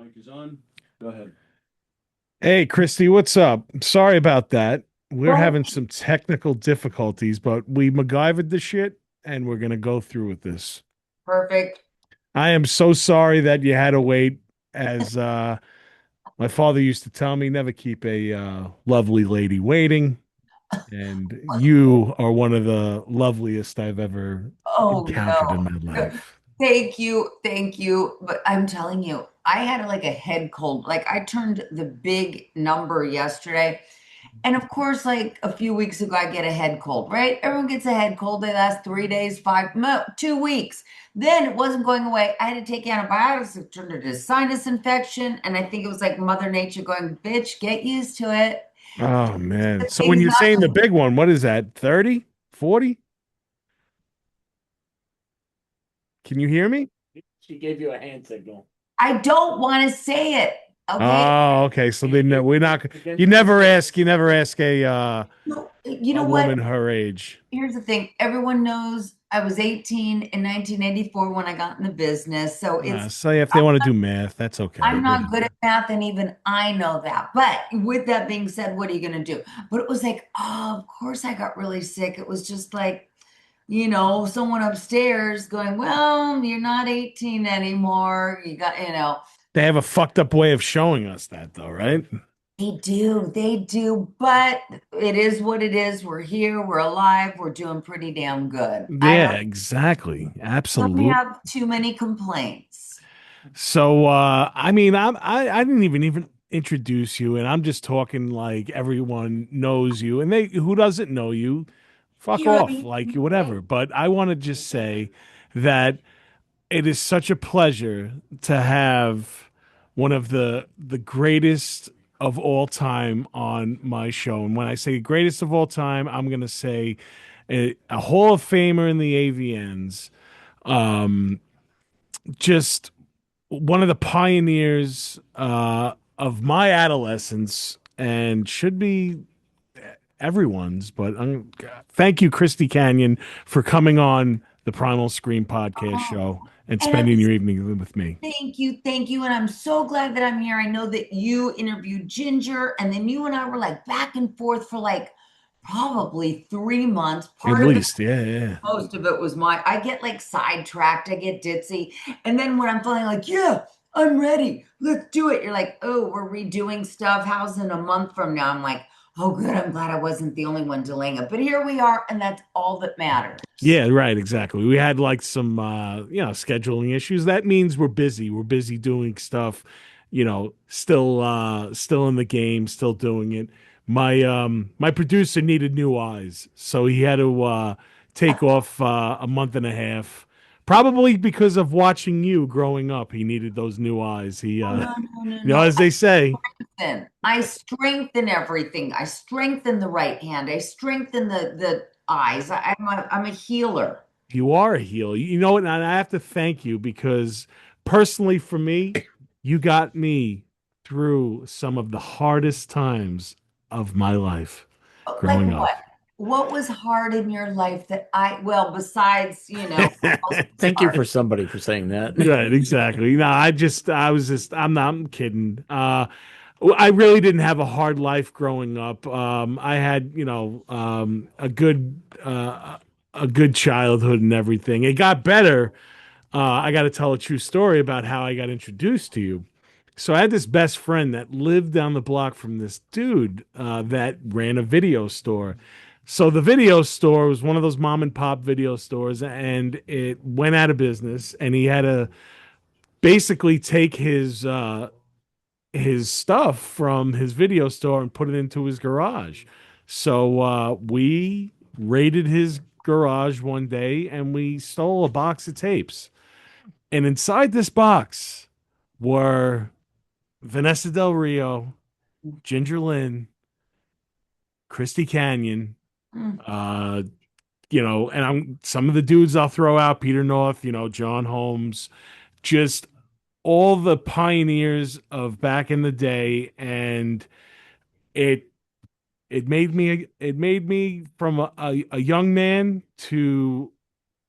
Mic is on. Go ahead. Hey, Christy, what's up? Sorry about that. We're Don't having some technical difficulties, but we MacGyvered the shit and we're gonna go through with this. perfect. I am so sorry that you had to wait. As my father used to tell me, never keep a lovely lady waiting. And you are one of the loveliest I've ever Oh encountered in no. my life. Thank you. Thank you. But I'm telling you, I had like a head cold. Like I turned the big number yesterday. And of course, like a few weeks ago, I get a head cold, right? Everyone gets a head cold. They last 3 days, 2 weeks. Then it wasn't going away. I had to take antibiotics. It turned into sinus infection. And I think it was like Mother Nature going, bitch, get used to it. Oh man. The So when thing's you're not saying the big one, what is that? 30? 40? Can you hear me? She gave you a hand signal. I don't want to say it. Okay. Oh, okay. So they know we're not. Against You never ask No, you a know what? woman her age. Here's the thing. Everyone knows I was 18 in 1984 when I got in the business. So So if they want to do math, that's okay. I'm not good Whatever. at math, and even I know that. But with that being said, what are you going to do? But it was like, oh, of course I got really sick. It was just like, someone upstairs going, well, you're not 18 anymore. You got, They have a fucked up way of showing us that, though, right? they do. But it is what it is. We're here, we're alive, we're doing pretty damn good. I Yeah, exactly. don't Absolute. have too many complaints. So, I didn't even introduce you, and I'm just talking like everyone knows you, and they who doesn't know you, fuck You off, already, like whatever. But I want to just say that it is such a pleasure to have one of the greatest of all time on my show. And when I say greatest of all time, I'm going to say a Hall of Famer in the AVNs. Um, just one of the pioneers of my adolescence and should be everyone's. But thank you, Christy Canyon, for coming on the Primal Scream podcast oh, show and and I'm spending your evening with me. thank you. And I'm so glad that I'm here. I know that you interviewed Ginger, and then you and I were like back and forth for like probably 3 months. At Part of it, least, yeah, yeah. most of it was I get like sidetracked, I get ditzy. And then when I'm feeling like, yeah, I'm ready, let's do it. You're like, oh, we're redoing stuff. How's in a month from now? I'm like, oh, good. I'm glad I wasn't the only one delaying it. But here we are, and that's all that matters. Yeah, right, exactly. We had like some scheduling issues. That means we're busy. We're busy doing stuff, still in the game, still doing it. My producer needed new eyes, so he had to take off a month and a half. Probably because of watching you growing up, he needed those new eyes. He Oh, no, no, no, as no. they say, I strengthen everything. I strengthen the right hand. I strengthen the eyes. I'm a healer. you are a heel. You know what? And I have to thank you because personally for me, you got me through some of the hardest times of my life Like growing up. what? What was hard in your life that well, besides, else was Thank you hard. for somebody for saying that. Right, exactly. No, I was just, I'm kidding. I really didn't have a hard life growing up. I had, a good childhood and everything. It got better. I got to tell a true story about how I got introduced to you. So I had this best friend that lived down the block from this dude that ran a video store. So the video store was one of those mom and pop video stores, and it went out of business. And he had to basically take his stuff from his video store and put it into his garage. So we raided his garage one day, and we stole a box of tapes. And inside this box were Vanessa Del Rio, Ginger Lynn, Christy Canyon, Mm. uh, and I'm some of the dudes I'll throw out, Peter North, John Holmes, just all the pioneers of back in the day. And it it made me from a young man to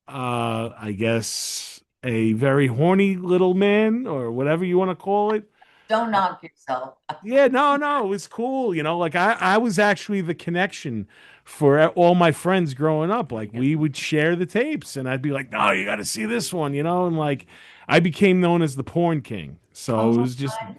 I guess a very horny little man or whatever you want to call it. Don't knock yourself. Yeah, no, it was cool. Like I was actually the connection for all my friends growing up. Like we would share the tapes and I'd be like, no, you got to see this one, and like I became known as the porn king. So Oh it my was just, God.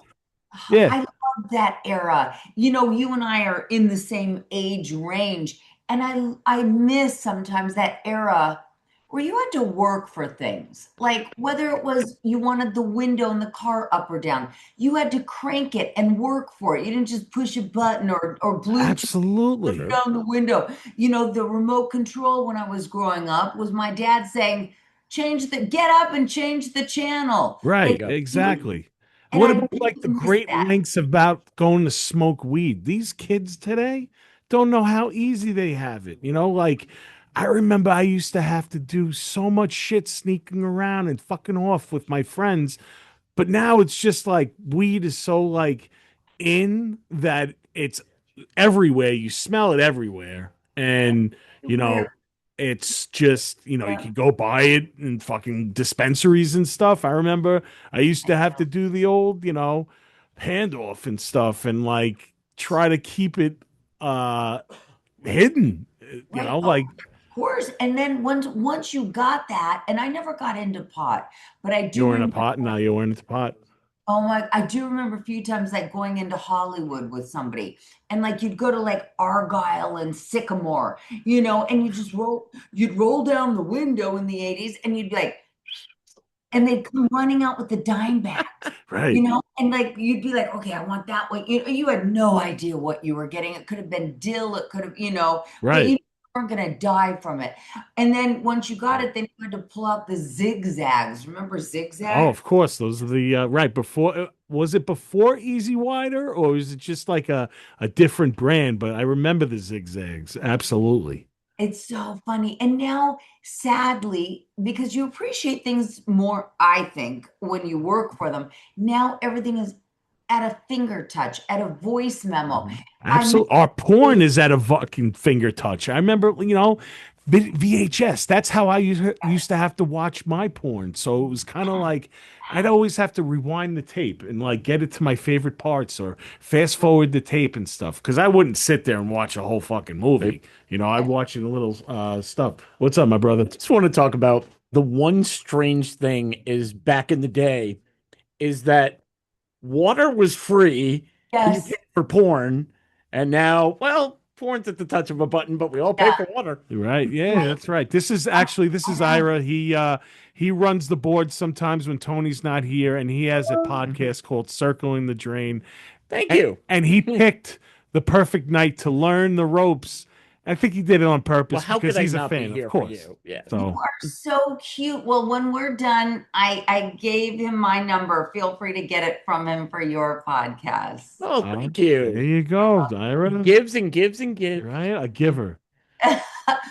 yeah, I love that era. You and I are in the same age range, and I miss sometimes that era where you had to work for things. Like whether it was you wanted the window in the car up or down, you had to crank it and work for it. You didn't just push a button or Bluetooth absolutely. down the window. The remote control when I was growing up was my dad saying, get up and change the channel. Right, Like, Yep. exactly. and What I about really like the miss great that. lengths about going to smoke weed? These kids today don't know how easy they have it. Like I remember I used to have to do so much shit sneaking around and fucking off with my friends, but now it's just like weed is so like in that it's everywhere. You smell it everywhere. And, you know, Where, it's just, you yeah, can go buy it in fucking dispensaries and stuff. I remember I used to have to do the old, handoff and stuff and like try to keep it uh hidden, right. Oh, like of course. And then once you got that, and I never got into pot, but I you do were in a remember. pot, now you're in a pot. Oh my, I do remember a few times like going into Hollywood with somebody, and like you'd go to like Argyle and Sycamore, and you'd roll down the window in the 80s and you'd be like, and they'd come running out with the dime bag, Right. and like you'd be like, okay, I want that one. You had no idea what you were getting. It could have been dill, it could have, but Right. you weren't gonna die from it. And then once you got it, then you had to pull out the zigzags. Remember Oh, zigzag? of course. Those are the right before. Was it before Easy Wider, or was it just like a different brand? But I remember the zigzags. Absolutely. It's so funny. And now, sadly, because you appreciate things more, I think, when you work for them, now everything is at a finger touch, at a voice memo. I miss Absolutely. Our the porn days- is at a fucking finger touch. I remember, VHS. That's how I used to have to watch my porn. So it was kind of like I'd always have to rewind the tape and like get it to my favorite parts or fast forward the tape and stuff. Because I wouldn't sit there and watch a whole fucking movie. I'd watch a little stuff. What's up, my brother? Just want to talk about the one strange thing is back in the day is that water was free and you Yes. paid for porn. And now, well, porn's at the touch of a button, but we all pay Yeah. for water. Right. Yeah, Right. that's right. This is Ira. He runs the board sometimes when Tony's not here, and he has a Mhm. podcast called Circling the Drain. Thank And, you. and he picked the perfect night to learn the ropes. I think he did it on Well, purpose how because could I he's a not be fan, of here for course. you? Yes. You So are so cute. Well, when we're done, I gave him my number. Feel free to get it from him for your podcast. Oh, uh, thank there you. you go, He Ira. gives and gives and gives. Right, a giver.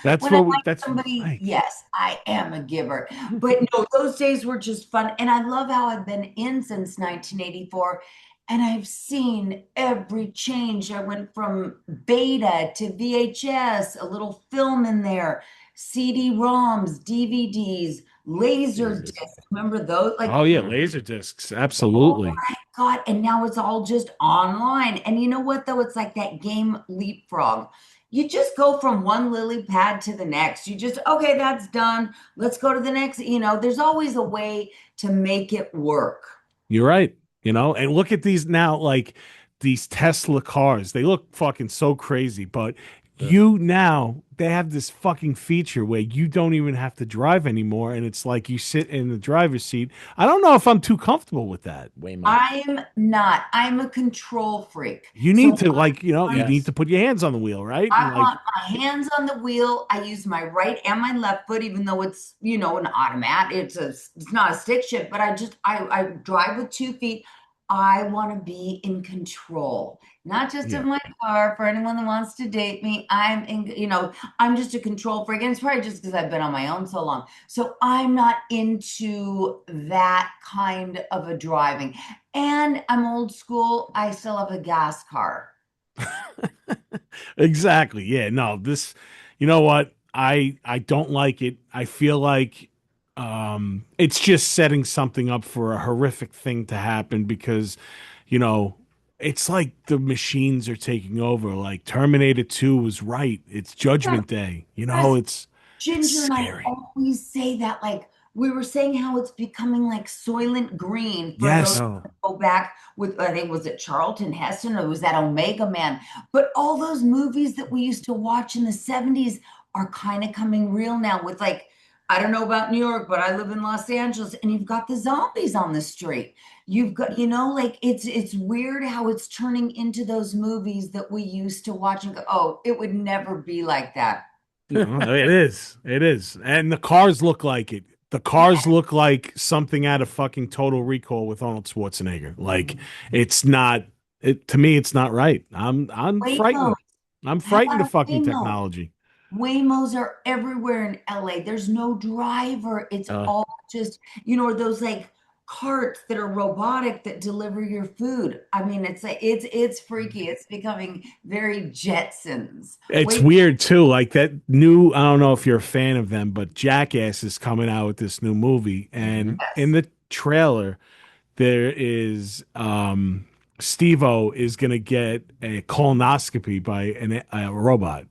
That's When I what we. like That's what we somebody, like. yes, I am a giver. But no, those days were just fun. And I love how I've been in since 1984 and I've seen every change. I went from beta to VHS, a little film in there, CD-ROMs, DVDs, laser Jesus. discs. Remember those? Like, Oh yeah, Mhm. laser discs. oh Absolutely. my God. And now it's all just online. And you know what, though? It's like that game Leapfrog. You just go from one lily pad to the next. You just, okay, that's done. Let's go to the next. There's always a way to make it work. You're right. And look at these now, like these Tesla cars. They look fucking so crazy, but Yeah. they have this fucking feature where you don't even have to drive anymore. And it's like you sit in the driver's seat. I don't know if I'm too comfortable with that. Way more. I'm not. I'm a control freak. You So need to, like, you need Yes. to put your hands on the wheel, right? And I like, want my hands on the wheel. I use my right and my left foot, even though it's, an automat. It's not a stick shift, but I drive with 2 feet. I want to be in control, not just of yeah, my car. For anyone that wants to date me, I'm just a control freak. And it's probably just because I've been on my own so long. So I'm not into that kind of a driving. And I'm old school. I still have a gas car. exactly. Yeah, no, you know what? I don't like it. I feel like it's just setting something up for a horrific thing to happen because you know, it's like the machines are taking over. Like Terminator 2 was right. It's Yeah, Judgment Day. yes. It's Ginger and I scary. always say that, like we were saying how it's becoming like Soylent Green for those Yes. Oh. that go back with, I think, was it Charlton Heston or was that Omega Man? But all those movies that we used to watch in the 70s are kind of coming real now with like, I don't know about New York, but I live in Los Angeles and you've got the zombies on the street. You've got, like it's weird how it's turning into those movies that we used to watch and go, oh, it would never be like that. No, it is. It is. And the cars look like it. The cars look like something out of fucking Total Recall with Arnold Schwarzenegger. Like it's not to me it's not right. I'm Waymo. frightened. I'm How frightened of about fucking Waymo? technology. Waymos are everywhere in LA. There's no driver. It's Uh, all just, those like carts that are robotic that deliver your food. I mean, it's like it's freaky. It's becoming very Jetsons. It's Wait, weird too. Like that new, I don't know if you're a fan of them, but Jackass is coming out with this new movie. And in yes. the trailer, there is Steve-O is gonna get a colonoscopy by a robot.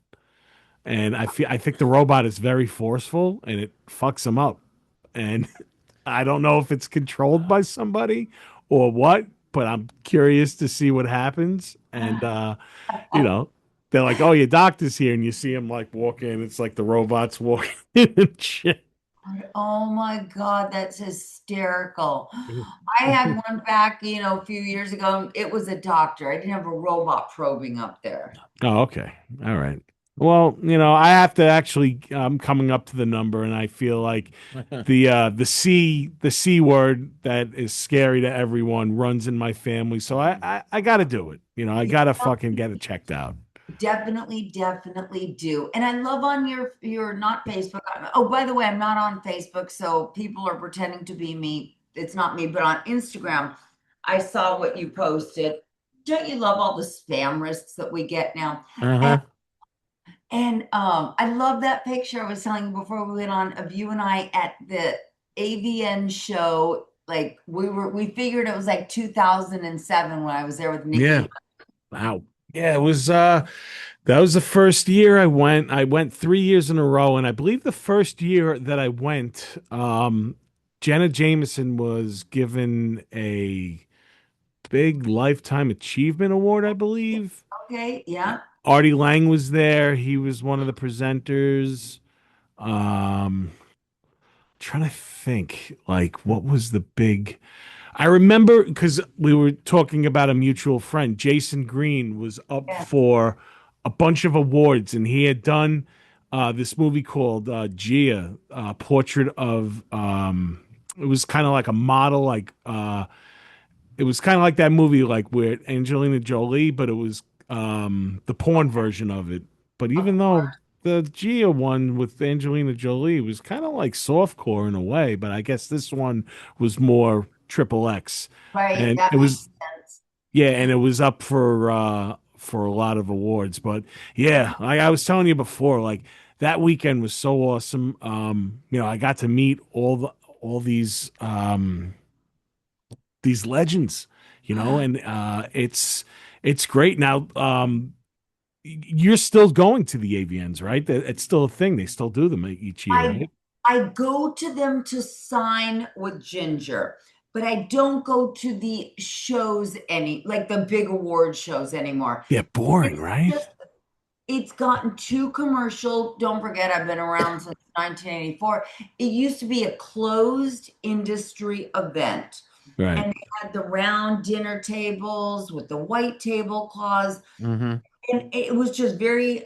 And I think the robot is very forceful and it fucks him up. And I don't know if it's controlled by somebody or what, but I'm curious to see what happens. And you know, they're like, "Oh, your doctor's here," and you see him like walk in. It's like the robot's walking in and shit. Oh my God, that's hysterical. I had one back, a few years ago. It was a doctor. I didn't have a robot probing up there. Oh, okay. All right. Well, I have to actually I'm coming up to the number and I feel like the C word that is scary to everyone runs in my family. So I got to do it. I got to fucking get it checked out. Definitely, definitely do. And I love on your not Facebook. Oh, by the way, I'm not on Facebook, so people are pretending to be me. It's not me, but on Instagram, I saw what you posted. Don't you love all the spam risks that we get now? And uh-huh. I love that picture I was telling you before we went on of you and I at the AVN show. Like we figured it was like 2007 when I was there with Yeah. Nikki. Wow. Yeah, it was that was the first year I went. I went 3 years in a row, and I believe the first year that I went, Jenna Jameson was given a big lifetime achievement award, I believe. Okay, yeah. Artie Lang was there. He was one of the presenters. Um, trying to think, like, what was the big I remember because we were talking about a mutual friend. Jason Green was up Yeah. for a bunch of awards, and he had done this movie called Gia, Portrait of. It was kind of like a model, like it was kind of like that movie, like with Angelina Jolie, but it was the porn version of it. But Of even though course. the Gia one with Angelina Jolie was kind of like softcore in a way, but I guess this one was more triple X, Right, and that it was makes sense. yeah, and it was up for a lot of awards. But yeah, like I was telling you before, like that weekend was so awesome. I got to meet all these legends, and it's great. Now, you're still going to the AVNs, right? It's still a thing. They still do them each year, I right? I go to them to sign with Ginger, but I don't go to the shows like the big award shows anymore. Yeah, boring, It's right? just it's gotten too commercial. Don't forget, I've been around since 1984. It used to be a closed industry event, Right. and they had the round dinner tables with the white tablecloths. Mm-hmm. And it was just very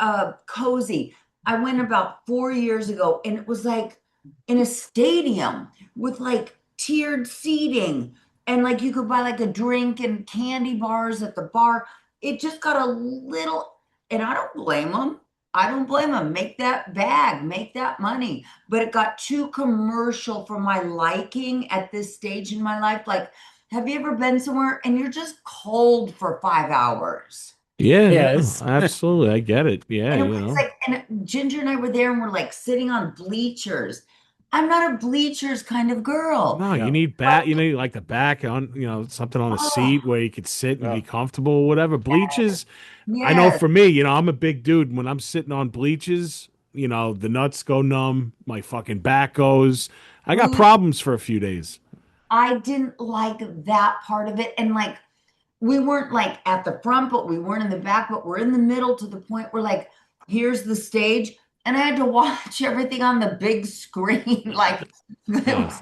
cozy. I went about 4 years ago and it was like in a stadium with like tiered seating and like you could buy like a drink and candy bars at the bar. It just got a little, and I don't blame them. I don't blame them. Make that bag, make that money. But it got too commercial for my liking at this stage in my life. Like, have you ever been somewhere and you're just cold for 5 hours? Yeah, no, Yes. absolutely. I get it. Yeah, And it was like, and Ginger and I were there and we're like sitting on bleachers. I'm not a bleachers kind of girl. No, you Yeah. need back. You know, you like the back on. You know, something on a seat Oh, where you could sit and be Yeah. comfortable or whatever. Bleachers. I know yes. for me, you know, I'm a big dude. When I'm sitting on bleachers, you know, the nuts go numb. My fucking back goes. I got Ooh, problems for a few days. I didn't like that part of it. And like, we weren't like at the front, but we weren't in the back, but we're in the middle to the point where like, here's the stage. And I had to watch everything on the big screen. Like, it Uh, was,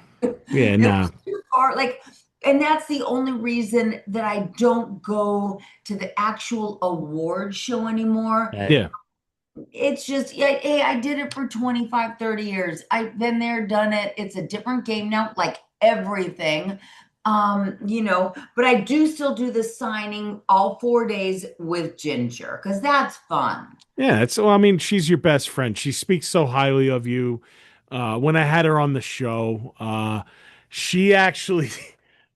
yeah, it nah. was too far. Like, and that's the only reason that I don't go to the actual award show anymore. Right. Yeah. It's just, yeah, hey, I did it for 25, 30 years. I've been there, done it. It's a different game now, like everything. But I do still do the signing all 4 days with Ginger because that's fun. Yeah, it's well, I mean, she's your best friend. She speaks so highly of you. When I had her on the show, she actually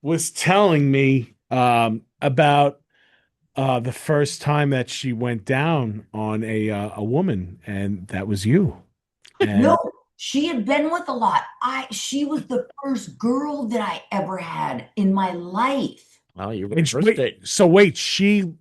was telling me about the first time that she went down on a woman, and that was you. No, And she had been with a lot. She was the first girl that I ever had in my life. Well, you and reversed wait, it. so wait, she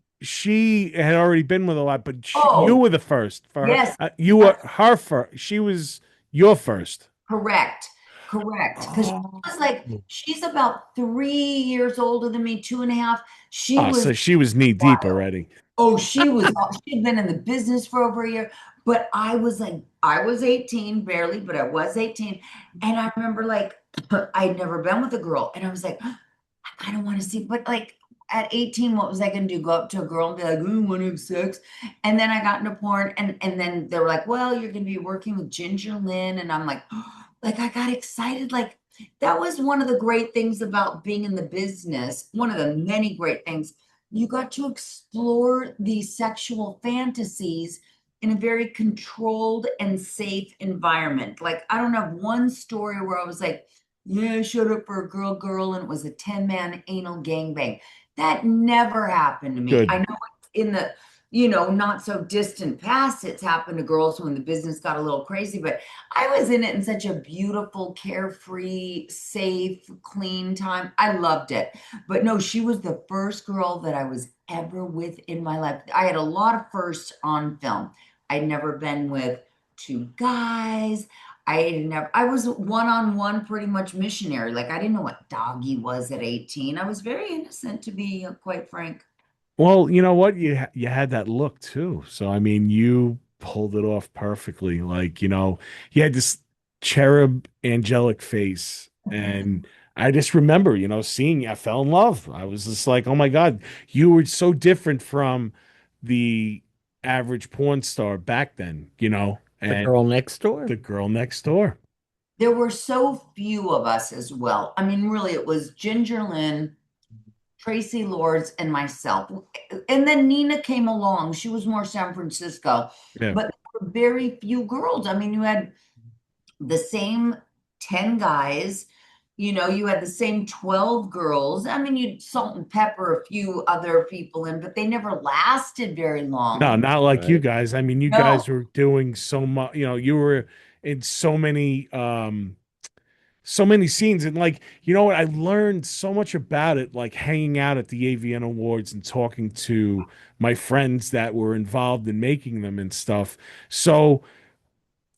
had already been with a lot, but you Oh, were the first for her. yes, You were her first. She was your first. correct. Correct. Because she Oh. was like, she's about 3 years older than me, 2.5. She Oh, was, so she was knee deep already. oh, she'd been in the business for over a year. But I was like, I was 18, barely, but I was 18. And I remember like, I'd never been with a girl. And I was like, I kind of want to see, but like at 18, what was I going to do? Go up to a girl and be like, "Ooh, want to have sex?" And then I got into porn, and then they were like, "Well, you're going to be working with Ginger Lynn," and I'm like, like I got excited. Like that was one of the great things about being in the business. One of the many great things you got to explore these sexual fantasies in a very controlled and safe environment. Like I don't have one story where I was like, yeah, I showed up for a girl, and it was a 10-man anal gangbang. That never happened to me. I Good. know in the, not so distant past, it's happened to girls when the business got a little crazy, but I was in it in such a beautiful, carefree, safe, clean time. I loved it. But no, she was the first girl that I was ever with in my life. I had a lot of firsts on film. I'd never been with two guys. I was one-on-one pretty much missionary. Like I didn't know what doggy was at 18. I was very innocent to be quite frank. Well, you know what? You had that look too. So I mean, you pulled it off perfectly. Like, you know, you had this cherub angelic face. And I just remember, you know, seeing you, I fell in love. I was just like, oh my God, you were so different from the average porn star back then, you know, The and girl next door. the girl next door. There were so few of us as well. I mean, really, it was Ginger Lynn, Tracy Lords, and myself. And then Nina came along. She was more San Francisco, Yeah. but there were very few girls. I mean, you had the same 10 guys, you had the same 12 girls. I mean, you'd salt and pepper a few other people in, but they never lasted very No, long. not like you Right. guys. I mean, you No, guys were doing so much, you know, you were in so many scenes and like, you know what, I learned so much about it like hanging out at the AVN Awards and talking to my friends that were involved in making them and stuff. So,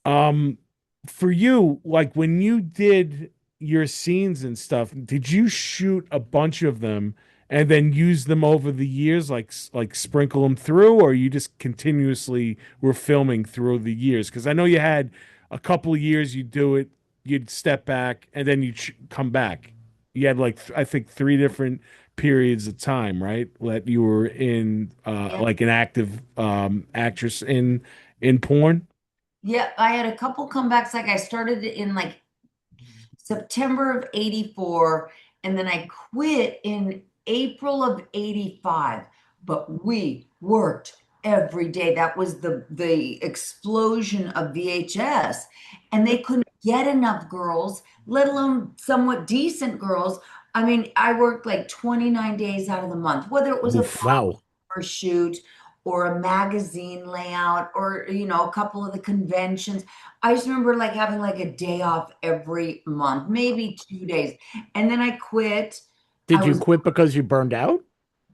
um, for you, like when you did your scenes and stuff, did you shoot a bunch of them and then use them over the years, like sprinkle them through, or you just continuously were filming through the years? Because I know you had a couple of years you do it, you'd step back, and then you'd come back. You had like I think three different periods of time, right? That you were in yeah, like an active actress in porn. yeah, I had a couple comebacks. Like I started in like September of 84, and then I quit in April of 85. But we worked every day. That was the explosion of VHS, and they couldn't get enough girls, let alone somewhat decent girls. I mean, I worked like 29 days out of the month, whether it was a Oof. Wow. shoot or a magazine layout or, a couple of the conventions. I just remember like having like a day off every month, maybe 2 days. And then I quit. I Did you was quit because you burned out?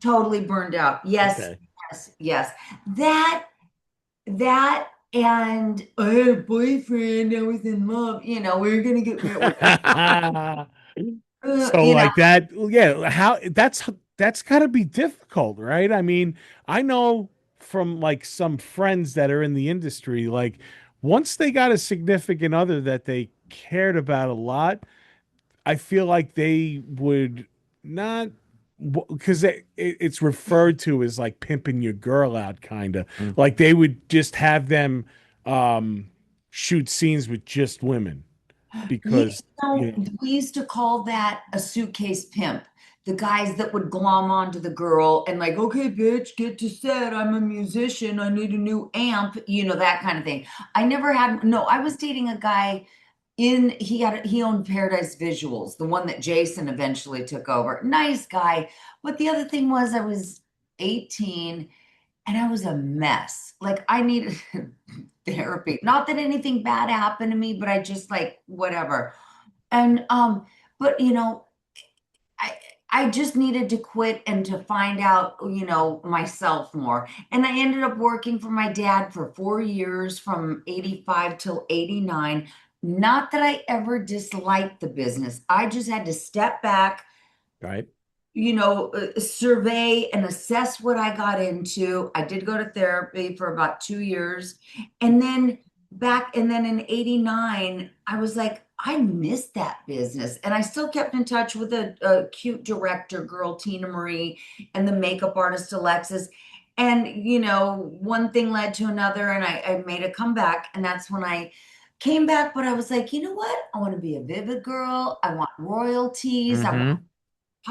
totally burned out. Yes, Okay. yes, yes. That, that, and I had a boyfriend. I was in love. We were gonna get married. So You know, like that, yeah, how that's got to be difficult, right? I mean, I know from like some friends that are in the industry, like once they got a significant other that they cared about a lot, I feel like they would not, because it's referred to as like pimping your girl out, kind of Mm. like they would just have them um shoot scenes with just women you because know, you we used to call that a suitcase pimp. The guys that would glom onto the girl and like, okay, bitch, get to set. I'm a musician. I need a new amp, that kind of thing. I never had, no, I was dating a guy he owned Paradise Visuals, the one that Jason eventually took over. Nice guy. But the other thing was I was 18 and I was a mess. Like I needed therapy. Not that anything bad happened to me, but I just like whatever. And but I I just needed to quit and to find out, myself more. And I ended up working for my dad for 4 years from 85 till 89. Not that I ever disliked the business. I just had to step back, Right. survey and assess what I got into. I did go to therapy for about 2 years. And then in 89, I was like, I missed that business. And I still kept in touch with a cute director girl, Tina Marie, and the makeup artist, Alexis. And, one thing led to another, and I made a comeback. And that's when I came back. But I was like, you know what? I want to be a Vivid girl. I want royalties. I want Mm-hmm.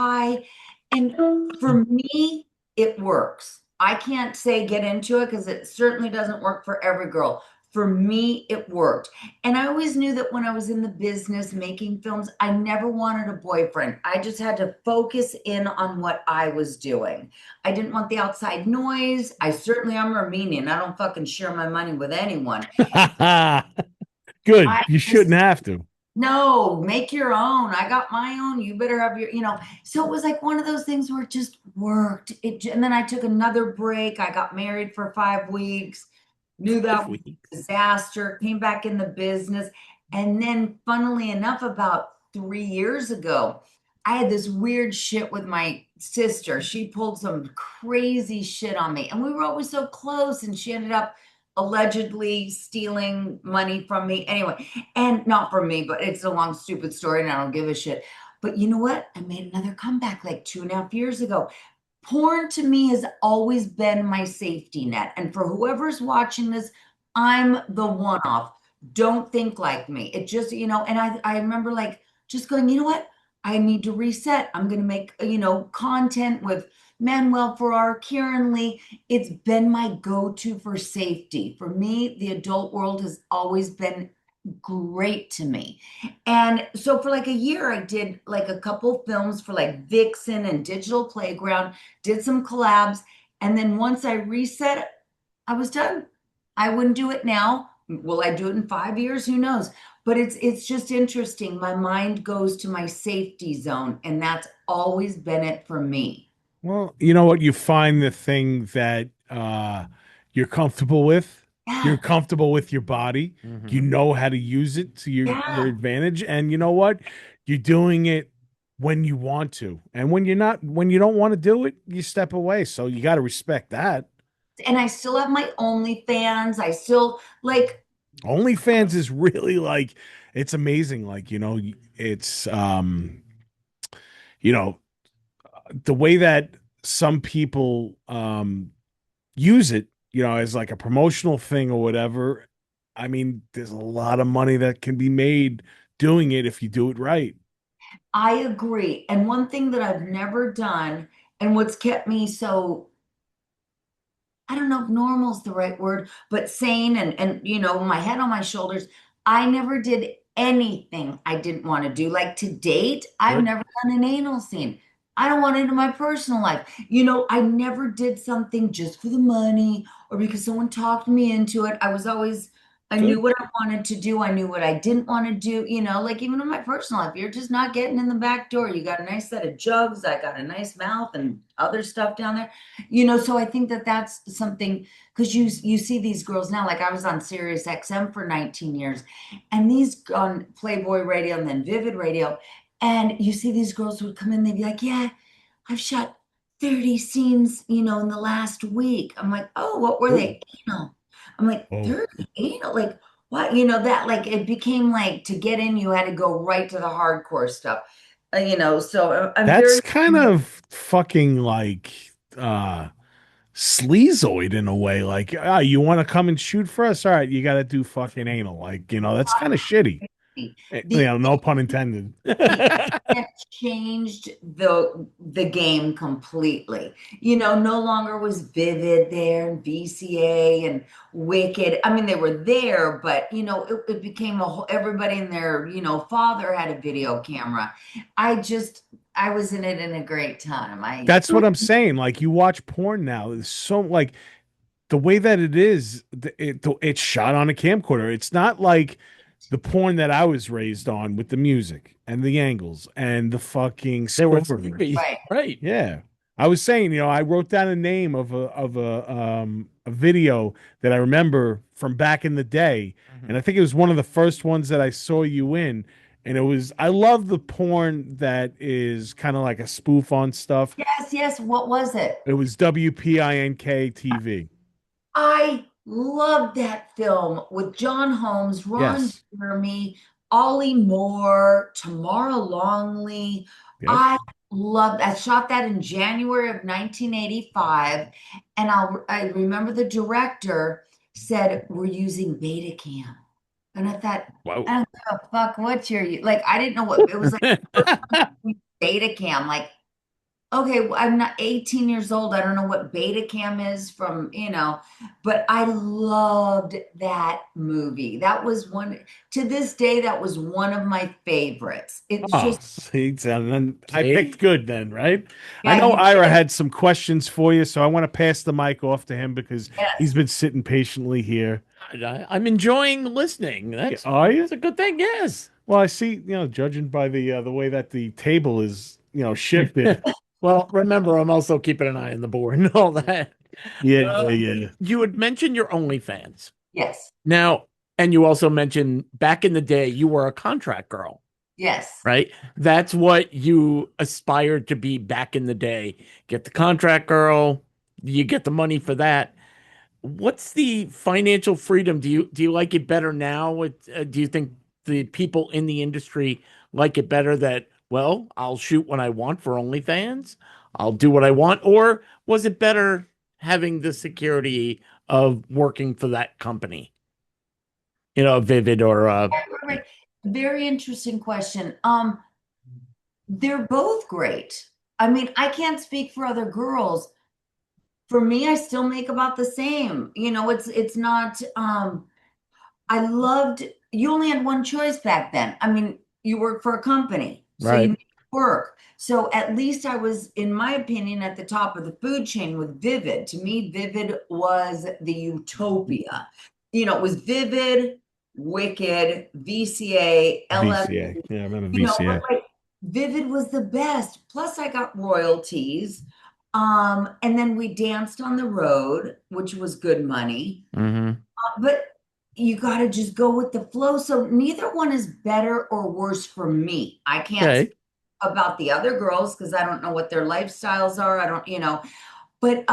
pie. And for me, it works. I can't say get into it because it certainly doesn't work for every girl. For me, it worked. And I always knew that when I was in the business making films, I never wanted a boyfriend. I just had to focus in on what I was doing. I didn't want the outside noise. I certainly am Armenian. I don't fucking share my money with anyone. good. I You just shouldn't have to. no, make your own. I got my own. You better have your. So it was like one of those things where it just worked. And then I took another break. I got married for 5 weeks, knew that was a Weeks. disaster, came back in the business. And then, funnily enough, about 3 years ago, I had this weird shit with my sister. She pulled some crazy shit on me. And we were always so close. And she ended up allegedly stealing money from me. Anyway, and not from me, but it's a long, stupid story, and I don't give a shit. But you know what? I made another comeback like 2.5 years ago. Porn to me has always been my safety net. And for whoever's watching this, I'm the one off. Don't think like me. It just, and I remember like just going, you know what? I need to reset. I'm going to make, content with Manuel Ferrar, Kieran Lee. It's been my go-to for safety. For me, the adult world has always been great to me. And so for like a year, I did like a couple films for like Vixen and Digital Playground, did some collabs. And then once I reset, I was done. I wouldn't do it now. Will I do it in 5 years? Who knows? But it's just interesting. My mind goes to my safety zone, and that's always been it for me. Well, you know what? You find the thing that you're comfortable with. You're Yeah, comfortable with your body. You Mm-hmm. know how to use it to your yeah. advantage. And you know what? You're doing it when you want to. And when you don't want to do it, you step away. So you got to respect that. And I still have my OnlyFans. I still like, OnlyFans is really like it's amazing. Like, it's you know, the way that some people use it, as like a promotional thing or whatever. I mean, there's a lot of money that can be made doing it if you do it right. I agree. And one thing that I've never done, and what's kept me so, I don't know if normal is the right word, but sane and my head on my shoulders, I never did anything I didn't want to do. Like to date, I've Good. never done an anal scene. I don't want it in my personal life. I never did something just for the money or because someone talked me into it. I knew Good. what I wanted to do. I knew what I didn't want to do. Like even in my personal life, you're just not getting in the back door. You got a nice set of jugs. I got a nice mouth and other stuff down there. So I think that that's something because you see these girls now. Like I was on Sirius XM for 19 years, and these on Playboy Radio and then Vivid Radio. And you see these girls would come in, they'd be like, yeah, I've shot 30 scenes, in the last week. I'm like, oh, what were Ooh. they? I'm like, Oh, 30 anal? Like, what? That like it became like to get in, you had to go right to the hardcore stuff. So I'm that's very kind of fucking like sleazoid in a way. Like, you want to come and shoot for us? All right, you got to do fucking anal. Like, that's kind of shitty. the No pun intended. the internet changed the game completely. No longer was Vivid there and VCA and Wicked. I mean, they were there, but it became a whole everybody and their, father had a video camera. I was in it in a great time. I That's what I'm saying. Like, you watch porn now. It's so like the way that it is. It's shot on a camcorder. It's not like the porn that I was raised on with the music and the angles and the fucking They were score. sleepy. right. Right. Yeah. I was saying, I wrote down a name of a video that I remember from back in the day, and I think it was one of the first ones that I saw you in, and I love the porn that is kind of like a spoof on stuff. Yes, yes. What was it? It was WPINK TV. I love that film with John Holmes, Ron Yes. Jeremy, Ollie Moore, Tamara Longley. Yep. I I shot that in January of 1985, and I remember the director said we're using Betacam, and I thought, Wow. I don't give a fuck what like. I didn't know what it was like. Betacam, like. Okay, well, I'm not 18 years old. I don't know what Betacam is from, but I loved that movie. That was to this day, that was one of my favorites. It's Oh, just, see, so then I See? picked good then, right? I yeah, know you Ira did. had some questions for you, so I want to pass the mic off to him because he's Yes. been sitting patiently here. I'm enjoying listening. Yeah, are you? That's a good thing. Yes. Well, I see, judging by the way that the table is, shifted. Well, remember, I'm also keeping an eye on the board and all that. Yeah, yeah. You had mentioned your OnlyFans. Yes. Now, and you also mentioned back in the day, you were a contract girl, Yes. right? That's what you aspired to be back in the day. Get the contract girl, you get the money for that. What's the financial freedom? Do you like it better now? Do you think the people in the industry like it better that, well, I'll shoot when I want for OnlyFans, I'll do what I want, or was it better having the security of working for that company? Vivid or Right, right, right. Very interesting question. They're both great. I mean, I can't speak for other girls. For me, I still make about the same. It's not I loved you only had one choice back then. I mean, you work for a company, so you right. make it work. So at least I was, in my opinion, at the top of the food chain with Vivid. To me, Vivid was the utopia. It was Vivid, Wicked, VCA, LF, VCA. Yeah, I remember but VCA. like Vivid was the best. Plus, I got royalties. And then we danced on the road, which was good money. Hmm. But you got to just go with the flow. So neither one is better or worse for me. I can't Okay. speak about the other girls because I don't know what their lifestyles are. I don't, but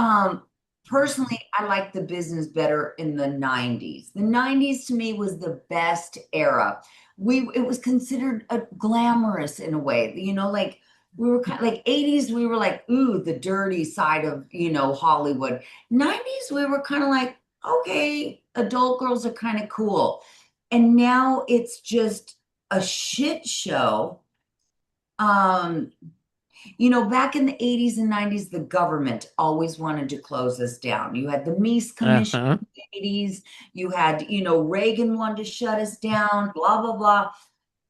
personally, I like the business better in the 90s. The 90s to me was the best era. It was considered a glamorous in a way, like we were kind of like 80s, we were like, ooh, the dirty side of, Hollywood. 90s, we were kind of like, okay, adult girls are kind of cool. And now it's just a shit show. Um, back in the 80s and 90s, the government always wanted to close us down. You had the Meese Commission Uh-huh. in the 80s. You had, Reagan wanted to shut us down, blah, blah, blah.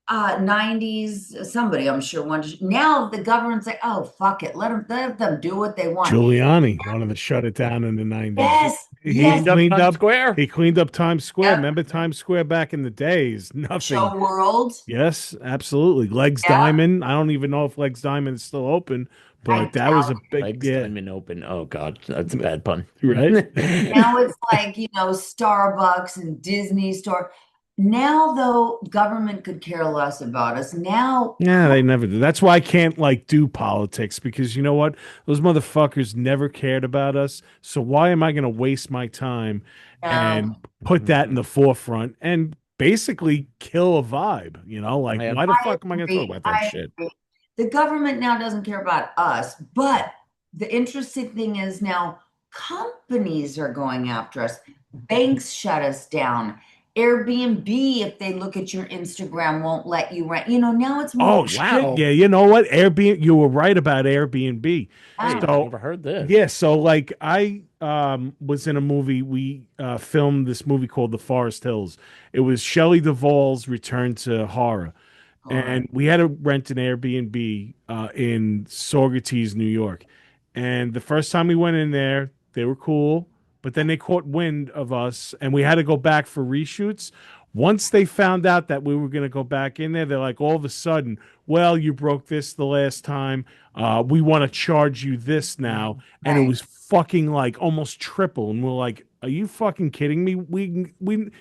90s, somebody I'm sure wanted now the government's like, oh fuck it, let them do what they want. Giuliani wanted to shut it down in the 90s. Yes, He yes, Cleaned up cleaned Times up Square. he cleaned up Times Square. yep. Remember Times Square back in the days? Nothing. Show world. Yes, absolutely. Legs Yeah, Diamond. I don't even know if Legs Diamond is still open, I but that was doubt a big, Legs yeah, diamond open. Oh God, that's a bad pun. right? now it's like, Starbucks and Disney store. Now, though, government could care less about us. Now, Yeah, they never do. That's why I can't like do politics because you know what? Those motherfuckers never cared about us. So why am I going to waste my time um, and put that in the forefront and basically kill a vibe? Like Yeah. why the I fuck am I going to talk agree. about that I shit? agree. The government now doesn't care about us, but the interesting thing is now companies are going after us. Banks shut us down. Airbnb, if they look at your Instagram, won't let you rent. Now it's more. Oh shit. Wow. Yeah, you know what? Airbnb, you were right about Airbnb. Wait, So never heard this. yeah, so like I was in a movie. We filmed this movie called The Forest Hills. It was Shelley Duvall's return to horror. Or And we had to rent an Airbnb in Saugerties, New York. And the first time we went in there, they were cool, but then they caught wind of us, and we had to go back for reshoots. Once they found out that we were going to go back in there, they're like, all of a sudden, well, you broke this the last time. We want to charge you this now, and it right, was fucking like almost triple. And we're like, are you fucking kidding me?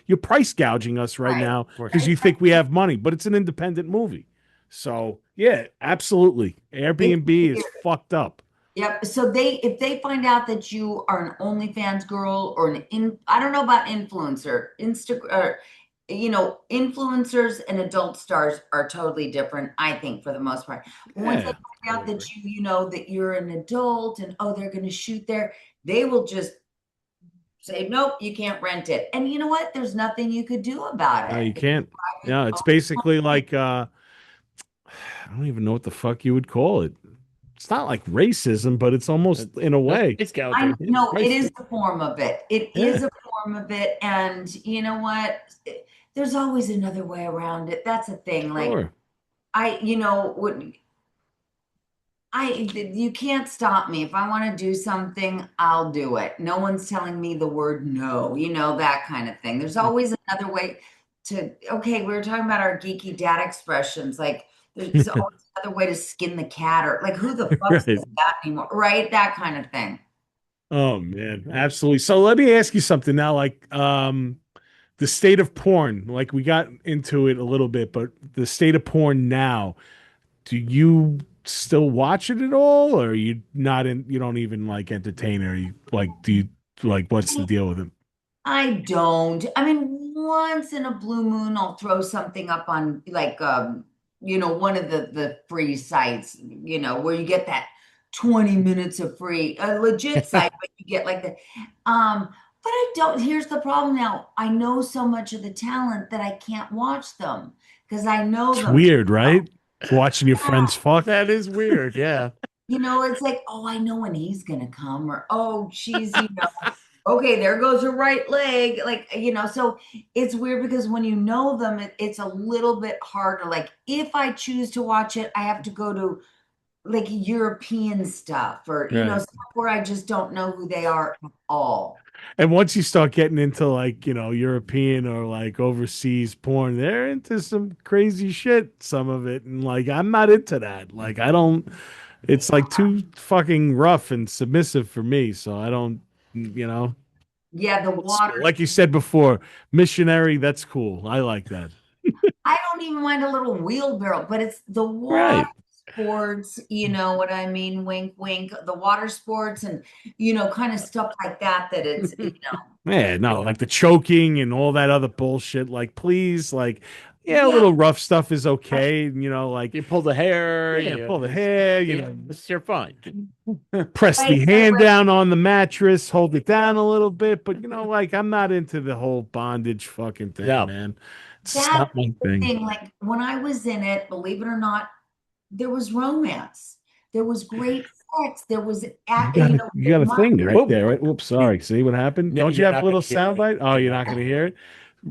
You're price gouging us right right, now Of course. because you think we have money, but it's an independent movie. So yeah, absolutely. it's Airbnb is weird. fucked up. Yep. So if they find out that you are an OnlyFans girl or I don't know about influencer, influencers and adult stars are totally different, I think, for the most part. But once they Yeah. find out that that you're an adult and oh, they're going to shoot there, they will just say, nope, you can't rent it. And you know what? There's nothing you could do about No, it. you It's can't. private Yeah, it's basically like I don't even know what the fuck you would call it. It's not like racism, but it's almost in a That's way. price I gouging. know it Price. is a form of it. It Yeah, is a form of it. And you know what? There's always another way around it. That's the thing. Like sure. I, you know, what you can't stop me. If I want to do something, I'll do it. No one's telling me the word no, that kind of thing. There's always another way okay, we were talking about our geeky dad expressions. Like there's always another way to skin the cat or like who the fuck Right. says that anymore? Right? That kind of thing. Oh man, absolutely. So let me ask you something now, like the state of porn. Like we got into it a little bit, but the state of porn now, do you still watch it at all, or are you not in? You don't even like entertain it, or you like? Do you like? What's the deal with it? I don't. I mean, once in a blue moon, I'll throw something up on like one of the free sites, where you get that 20 minutes of free, a legit site, but you get like the but I don't. Here's the problem now. I know so much of the talent that I can't watch them because I know It's them. weird, right? Watching your Yeah. friends fuck. That is weird. Yeah. It's like, oh, I know when he's gonna come, or oh, okay, there goes her right leg. Like, so it's weird because when you know them, it's a little bit harder. Like, if I choose to watch it, I have to go to like European stuff or, Right. stuff where I just don't know who they are at all. And once you start getting into like, European or like overseas porn, they're into some crazy shit, some of it. And like, I'm not into that. Like, I don't, it's like too fucking rough and submissive for me. So I don't, you know, Yeah, the old water. school. Like you said before, missionary, that's cool. I like that. I don't even mind a little wheelbarrow, but it's the water Right. sports, you know what I mean? Wink, wink. The water sports and, kind of stuff like that, that it's. Yeah, no, like the choking and all that other bullshit. Like, please, like, yeah, a Yeah, little rough stuff is okay. Like, You pull the hair. yeah, You, pull the hair, you're fine. press right, the right, hand right. down on the mattress, hold it down a little bit. But, like, I'm not into the whole bondage fucking thing, No. man. It's That's not my the thing. thing. Like when I was in it, believe it or not, there was romance. There was great sex. There was, You got a my, thing right Whoop. there, right? Whoops, sorry. See what happened? No, Don't you you're have a not going little to hear it. soundbite? Oh, you're not going to hear it?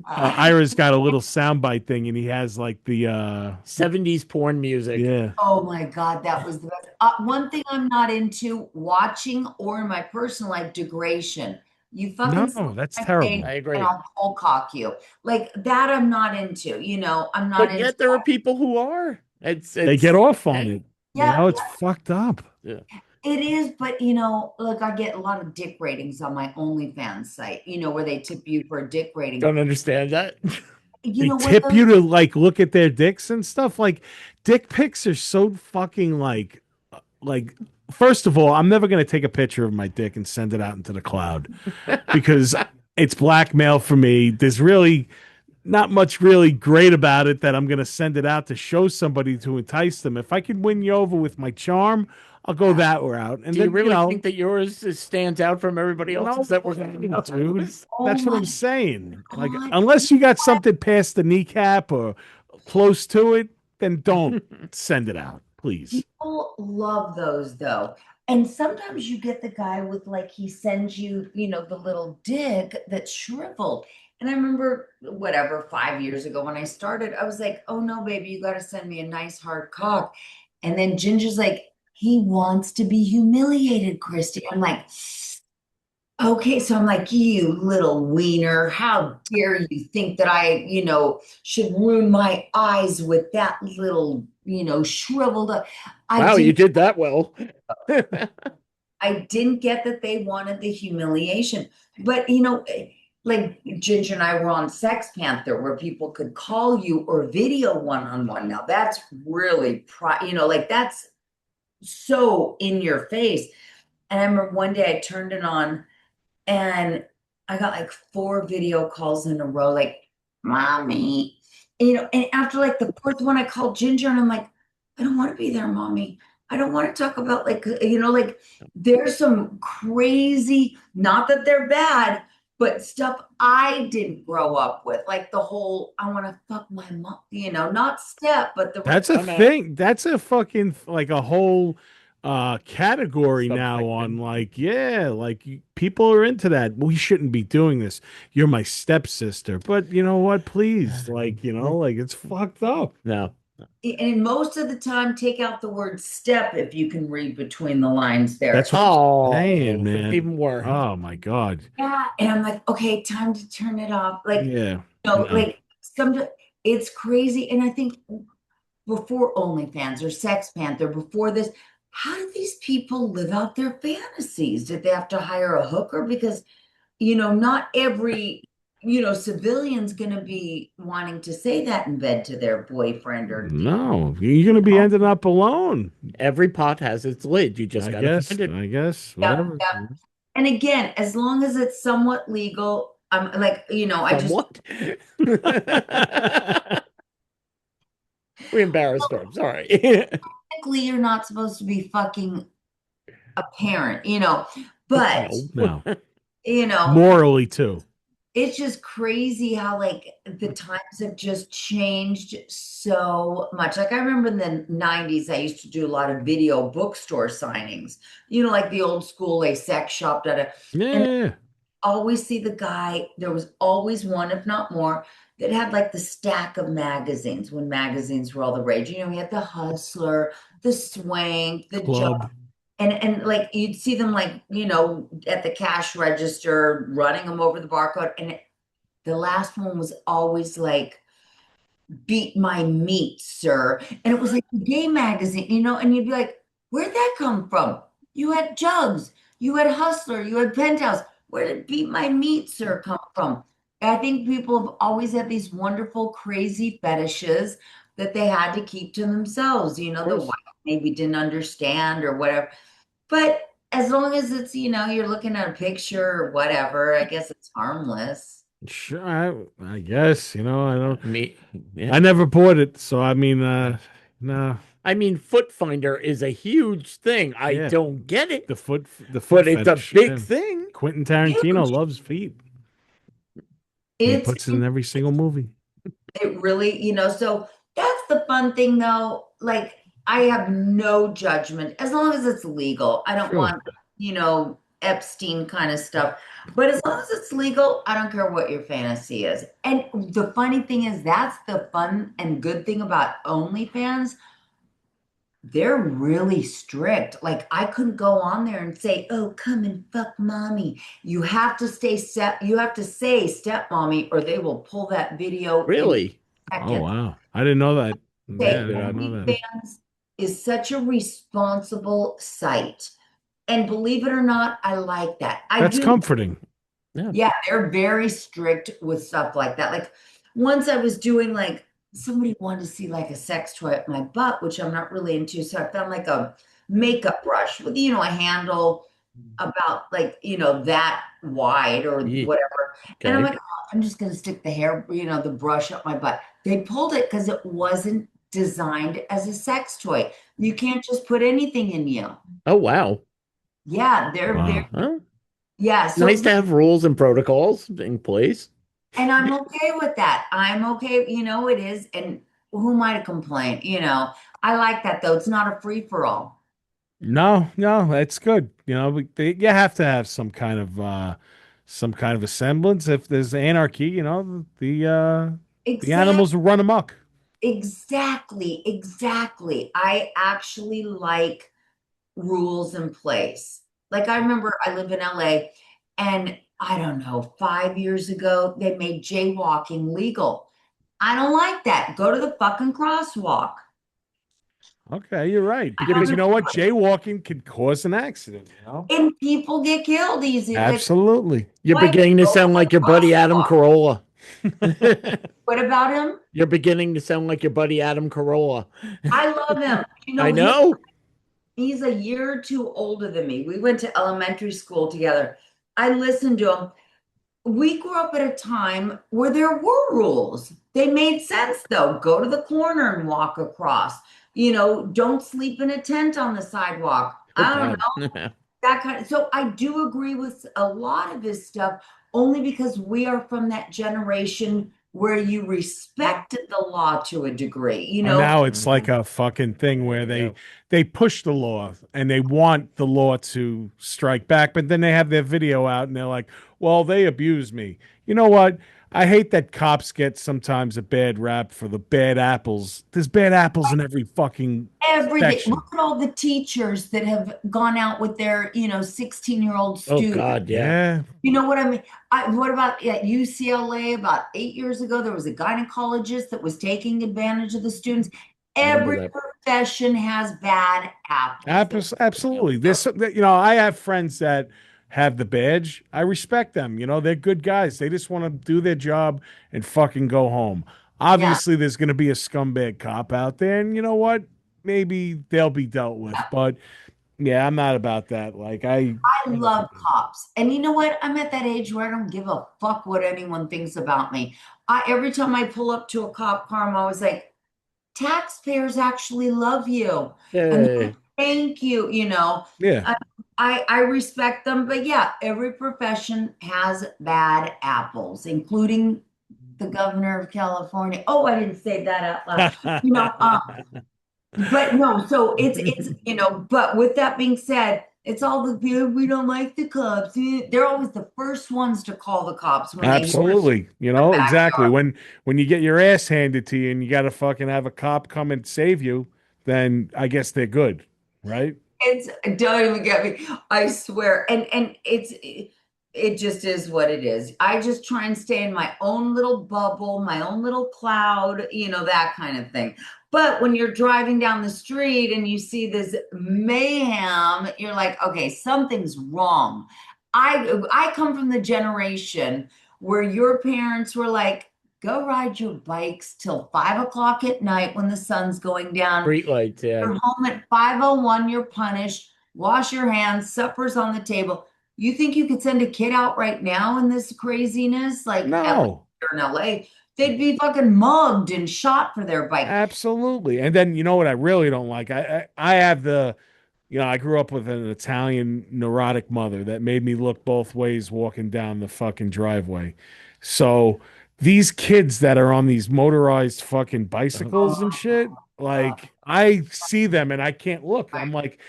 Ira's got a little soundbite thing, and he has like the 70s porn music. yeah. Oh my God, that was the best. One thing I'm not into watching or in my personal life, degradation. You fucking see No, that's my face terrible. I and agree. I'll cold cock you. Like that I'm not into, I'm not But into yet there are that. people who are. They get It's off on it. Yeah, It's fucked up. yeah. it is, but look, I get a lot of dick ratings on my OnlyFans site, where they tip you for a dick rating. Don't understand that. You They know what tip those you to like look at their dicks and stuff. Like dick pics are so fucking like first of all, I'm never gonna take a picture of my dick and send it out into the cloud because it's blackmail for me. There's really not much really great about it that I'm going to send it out to show somebody to entice them. If I could win you over with my charm, I'll go that route. And Do you then, really think that yours stands out from everybody else's no, that we're going to dude, Oh that's what my I'm saying. Like, God. unless you got something past the kneecap or close to it, then don't send it out, please. People love those though. And sometimes you get the guy with like he sends you, the little dick that's shriveled. And I remember whatever 5 years ago when I started, I was like, oh no, baby, you got to send me a nice hard cock. And then Ginger's like, he wants to be humiliated, Christy. I'm like, okay, so I'm like, you little wiener, how dare you think that should ruin my eyes with that little, shriveled up. I Wow, you didn't did that well. I didn't get that they wanted the humiliation. But like Ginger and I were on Sex Panther where people could call you or video one-on-one. Now that's really like that's so in your face. And I remember one day I turned it on and I got like 4 video calls in a row, like, mommy. And after like the fourth one, I called Ginger and I'm like, I don't want to be there, mommy. I don't want to talk about like there's some crazy, not that they're bad, but stuff I didn't grow up with. Like the whole, I want to fuck my mom, not step, but That's a I'm out. thing. That's a fucking like a whole category now on Subsection. like people are into that. We shouldn't be doing this. You're my stepsister. But you know what? Please, like it's fucked up. No. and most of the time take out the word step if you can read between the lines there. That's what I'm saying, Oh, man. even worse. Oh my God. Yeah. And I'm like, okay, time to turn it off. Like, Yeah. No. like it's crazy. And I think before OnlyFans or Sex Panther, before this, how do these people live out their fantasies? Did they have to hire a hooker? Because, not every, civilian's gonna be wanting to say that in bed to their boyfriend or No, you're gonna be ending up alone. Every pot has its lid. You just I got to guess. find it. I guess. yeah, Whatever. yeah. And again, as long as it's somewhat legal, I'm like, I just Somewhat. We embarrassed her. I'm sorry. technically you're not supposed to be fucking a parent, but No. you know, Morally too. it's just crazy how like the times have just changed so much. Like I remember in the 90s, I used to do a lot of video bookstore signings, like the old school, like sex shopped at and Yeah. always see the guy. There was always one, if not more, that had like the stack of magazines when magazines were all the rage. We had the Hustler, the Swank, the Job. Club. And like you'd see them like, at the cash register, running them over the barcode. And the last one was always like, beat my meat, sir. And it was like a gay magazine, and you'd be like, where'd that come from? You had Jugs, you had Hustler, you had Penthouse. Where did beat my meat, sir, come from? I think people have always had these wonderful, crazy fetishes that they had to keep to themselves. The wife maybe didn't understand or whatever. But as long as it's, you're looking at a picture or whatever, I guess it's harmless. Sure, I guess, I don't Me, yeah. I never bought it, so I mean no. I mean, Foot Finder is a huge thing. I Yeah. don't get it, The foot but it's a fetish, big yeah. thing. Quentin Tarantino Huge. loves feet. He It's puts it in every single movie. It really, so that's the fun thing though. Like I have no judgment as long as it's legal. I don't Sure. want, Epstein kind of stuff. But as long as it's legal, I don't care what your fantasy is. And the funny thing is, that's the fun and good thing about OnlyFans. They're really strict. Like I couldn't go on there and say, "Oh, come and fuck mommy." You have to you have to say step mommy or they will pull that video in Really? Oh seconds. wow. I didn't know that. Yeah, I Say did not know that. OnlyFans is such a responsible site. And believe it or not, I like that. I That's do. comforting. Yeah. Yeah, they're very strict with stuff like that. Like once I was doing like somebody wanted to see like a sex toy at my butt, which I'm not really into. So I found like a makeup brush with, a handle about like, that wide or Yeah. whatever. And I'm Okay. like, oh, I'm just gonna stick the hair, the brush up my butt. They pulled it because it wasn't designed as a sex toy. You can't just put anything in you. Oh, wow. Yeah, they're very, Wow. Well, yeah. nice So to have rules and protocols in place. and I'm okay with that. I'm okay, it is. And who am I to complain? I like that though. It's not a free for all. No, no, it's good. You have to have some kind of a semblance. If there's anarchy, the Exactly. animals will run amok. Exactly. Exactly. I actually like rules in place. Like I remember I live in LA and I don't know, 5 years ago, they made jaywalking legal. I don't like that. Go to the fucking crosswalk. Okay, you're right. I Because don't you know. know what? Jaywalking can cause an accident. And people get killed easy. Like, Absolutely. You're why beginning to go to sound the like your buddy Adam crosswalk? Carolla. What about him? You're beginning to sound like your buddy Adam Carolla. I love him. I know. He's a year or two older than me. We went to elementary school together. I listened to him. We grew up at a time where there were rules. They made sense though. Go to the corner and walk across. Don't sleep in a tent on the sidewalk. Oh, I don't God. know that kind of. So I do agree with a lot of his stuff only because we are from that generation where you respected the law to a degree. And now it's like Mhm. a fucking thing There where you they go. they push the law and they want the law to strike back, but then they have their video out and they're like, "Well, they abuse me." You know what? I hate that cops get sometimes a bad rap for the bad apples. There's bad apples in every fucking Everything. Look section. at all the teachers that have gone out with their, 16-year-old Oh, students. God. Yeah. Yeah. You know what I mean? What about at UCLA about 8 years ago? There was a gynecologist that was taking advantage of the students. Remember Every that. profession has bad apples. Yep. Absolutely. I have friends that have the badge. I respect them. They're good guys. They just want to do their job and fucking go home. Yeah, Obviously, there's going to be a scumbag cop out there, and you know what? Maybe they'll be dealt with. But yeah, I'm not about that. I love cops. And you know what? I'm at that age where I don't give a fuck what anyone thinks about me. Every time I pull up to a cop car, I'm always like, taxpayers actually love you. And they're Hey. like, thank you, Yeah. I, I respect them, but yeah, every profession has bad apples, including the governor of California. Oh, I didn't say that out loud. You know, but no, so it's but with that being said, it's all the people we don't like the cops. They're always the first ones to call the cops when they hear Absolutely. the Exactly. backyard. When you get your ass handed to you and you got to fucking have a cop come and save you, then I guess they're good, right? It's don't even get me. I swear. And it just is what it is. I just try and stay in my own little bubble, my own little cloud, that kind of thing. But when you're driving down the street and you see this mayhem, you're like, okay, something's wrong. I come from the generation where your parents were like, go ride your bikes till 5 o'clock at night when the sun's going down. Street lights. Yeah. You're home at 5:01, you're punished. Wash your hands, supper's on the table. You think you could send a kid out right now in this craziness? Like at least No. here in LA, they'd be fucking mugged and shot for their bike. Absolutely. And then you know what I really don't like? I have I grew up with an Italian neurotic mother that made me look both ways walking down the fucking driveway. So these kids that are on these motorized fucking Oh, bicycles and Oh, shit, oh, like I see them and I can't look. right. I'm like,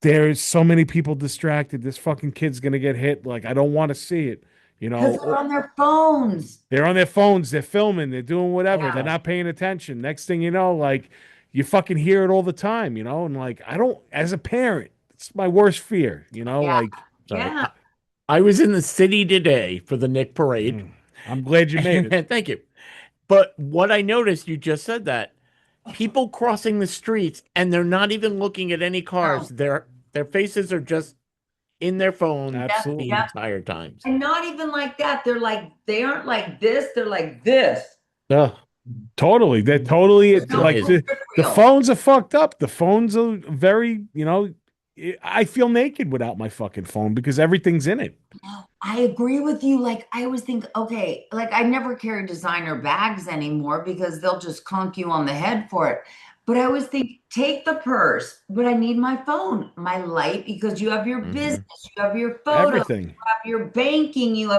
there's so many people distracted. This fucking kid's gonna get hit. Like, I don't want to see it. You Because know, they're on their phones. they're on their phones, they're filming, they're doing whatever. They're Yeah. not paying attention. Next thing you know, like you fucking hear it all the time, and like I don't as a parent, it's my worst fear, Yeah. like Sorry. Yeah. I was in the city today for the Nick Parade. I'm glad you made it. Thank you. But what I noticed, you just said that people crossing the streets and they're not even looking at any cars. No. Their faces are just in their phone Yep. the Absolutely. Yep. entire time. And not even like that. They aren't like this. They're like this. Ugh, Totally. They're totally No it like is. filter the real. phones are fucked up. The phones are very, I feel naked without my fucking phone because everything's in it. No, I agree with you. Like I always think, okay, like I never carry designer bags anymore because they'll just clunk you on the head for it. But I always think, take the purse, but I need my phone, my light, because you have your business, Mhm. you have your photos, Everything. you have your banking,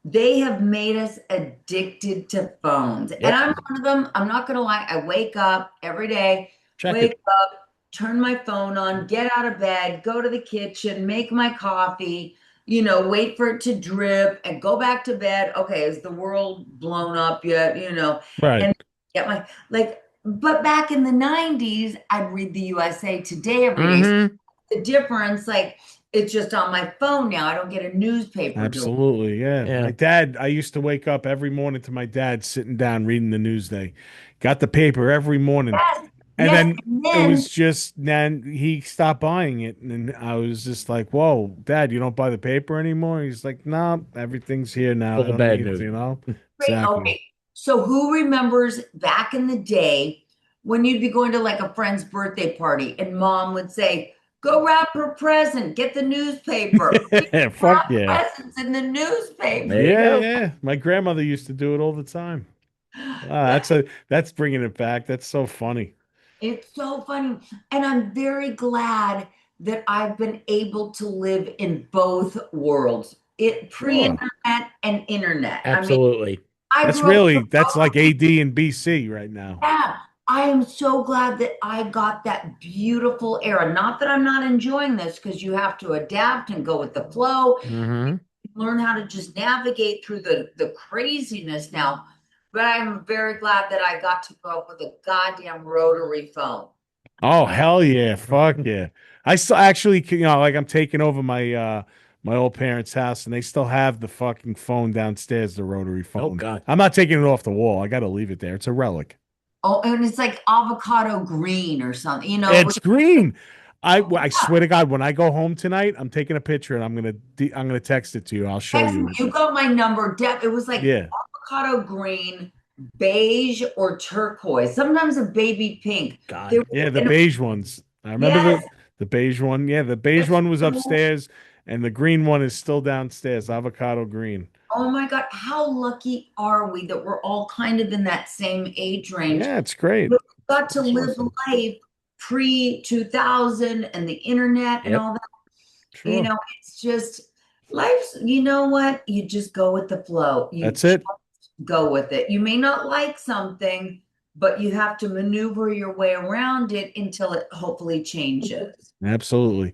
they have made us addicted to phones. And Yep. I'm one of them. I'm not gonna lie. I wake up every day, Check wake it. up, turn my phone on, get out of bed, go to the kitchen, make my coffee, wait for it to drip and go back to bed. Okay, is the world blown up yet? Right. And get my but back in the 90s, I'd read the USA Today every day. So Hmm. the difference, like it's just on my phone now. I don't get a newspaper door. Absolutely. Yeah. My Yeah. dad, I used to wake up every morning to my dad sitting down reading the Newsday. Got the paper every morning. Yes, And yes. then And it then was just, then he stopped buying it. And I was just like, whoa, Dad, you don't buy the paper anymore? He's like, no, everything's here now. I Full of don't bad need it, news. great. Exactly. Okay. So who remembers back in the day when you'd be going to like a friend's birthday party and mom would say, go wrap her present, get the newspaper. We Fuck wrap yeah. presents in the There you newspaper. Yeah, go. yeah. My grandmother used to do it all the time. That's bringing it back. That's so funny. It's so funny. And I'm very glad that I've been able to live in both worlds. It Sure. pre-internet and internet. I mean, Absolutely. I That's grew up with really that's like AD and BC right now. yeah. I am so glad that I got that beautiful era. Not that I'm not enjoying this because you have to adapt and go with the flow, Hmm. learn how to just navigate through the craziness now. But I'm very glad that I got to grow up with a goddamn rotary phone. Oh hell yeah. Fuck yeah. I still actually like I'm taking over my old parents' house and they still have the fucking phone downstairs, the rotary Oh phone. God. I'm not taking it off the wall. I gotta leave it there. It's a relic. Oh, and it's like avocado green or something, It's green. I yeah, swear to God, when I go home tonight, I'm taking a picture and I'm gonna text it to you. I'll show text me. you. You got my number. It was like Yeah. avocado green, beige, or turquoise. Sometimes a baby pink. They God. were, Yeah, the and beige ones. I remember yes, the beige one. Yeah, the beige it's one was so upstairs and the green one is still downstairs, avocado green. oh my God, how lucky are we that we're all kind of in that same age range? Yeah, it's great. We got to That's live awesome. life pre 2000 and the internet and Yep. all that. Sure. It's just life's, you know what? You just go with the flow. You That's just it. go with it. You may not like something, but you have to maneuver your way around it until it hopefully changes. Absolutely.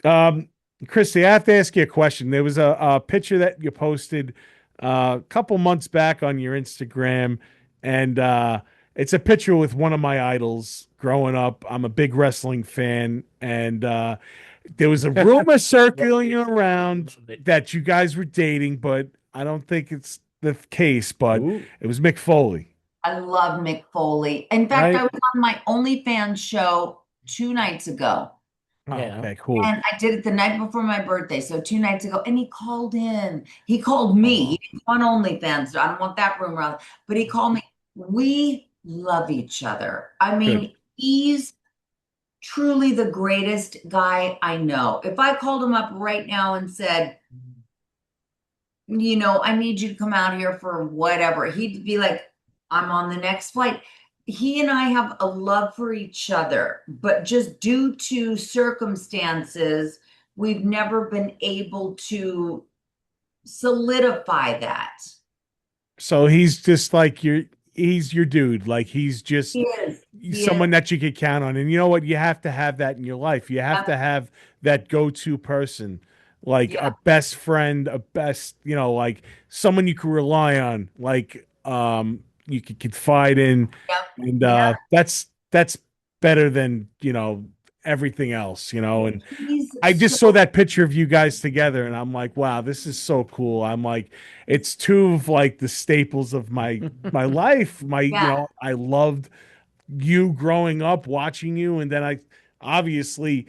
Um, Christy, I have to ask you a question. There was a picture that you posted a couple months back on your Instagram, and it's a picture with one of my idols growing up. I'm a big wrestling fan, and there was a rumor circulating around that you guys were dating, but I don't think it's the case. But Ooh. it was Mick Foley, I love Mick Foley. In fact, I right? was on my OnlyFans show 2 nights ago. Oh, Yeah. okay, cool. And I did it the night before my birthday, so 2 nights ago. And he called in. He called me. He Oh, didn't want OnlyFans. So I don't want that rumor out. But he called me. We love each other. I good. mean, he's truly the greatest guy I know. If I called him up right now and said, I need you to come out here for whatever, he'd be like, I'm on the next flight. He and I have a love for each other, but just due to circumstances, we've never been able to solidify that. So he's just like he's your dude. Like he's just He is. He is. someone that you could count on. And you know what? You have to have that in your life. You have Yep. to have that go-to person, like a Yep. best friend, a best, like someone you can rely on, like you could confide in, Yep. and Yeah. that's better than everything else. And He's I just saw so, that picture of you guys together, and I'm like, wow, this is so cool. I'm like, it's two of like the staples of my life. yeah. I loved you growing up, watching you, and then I obviously,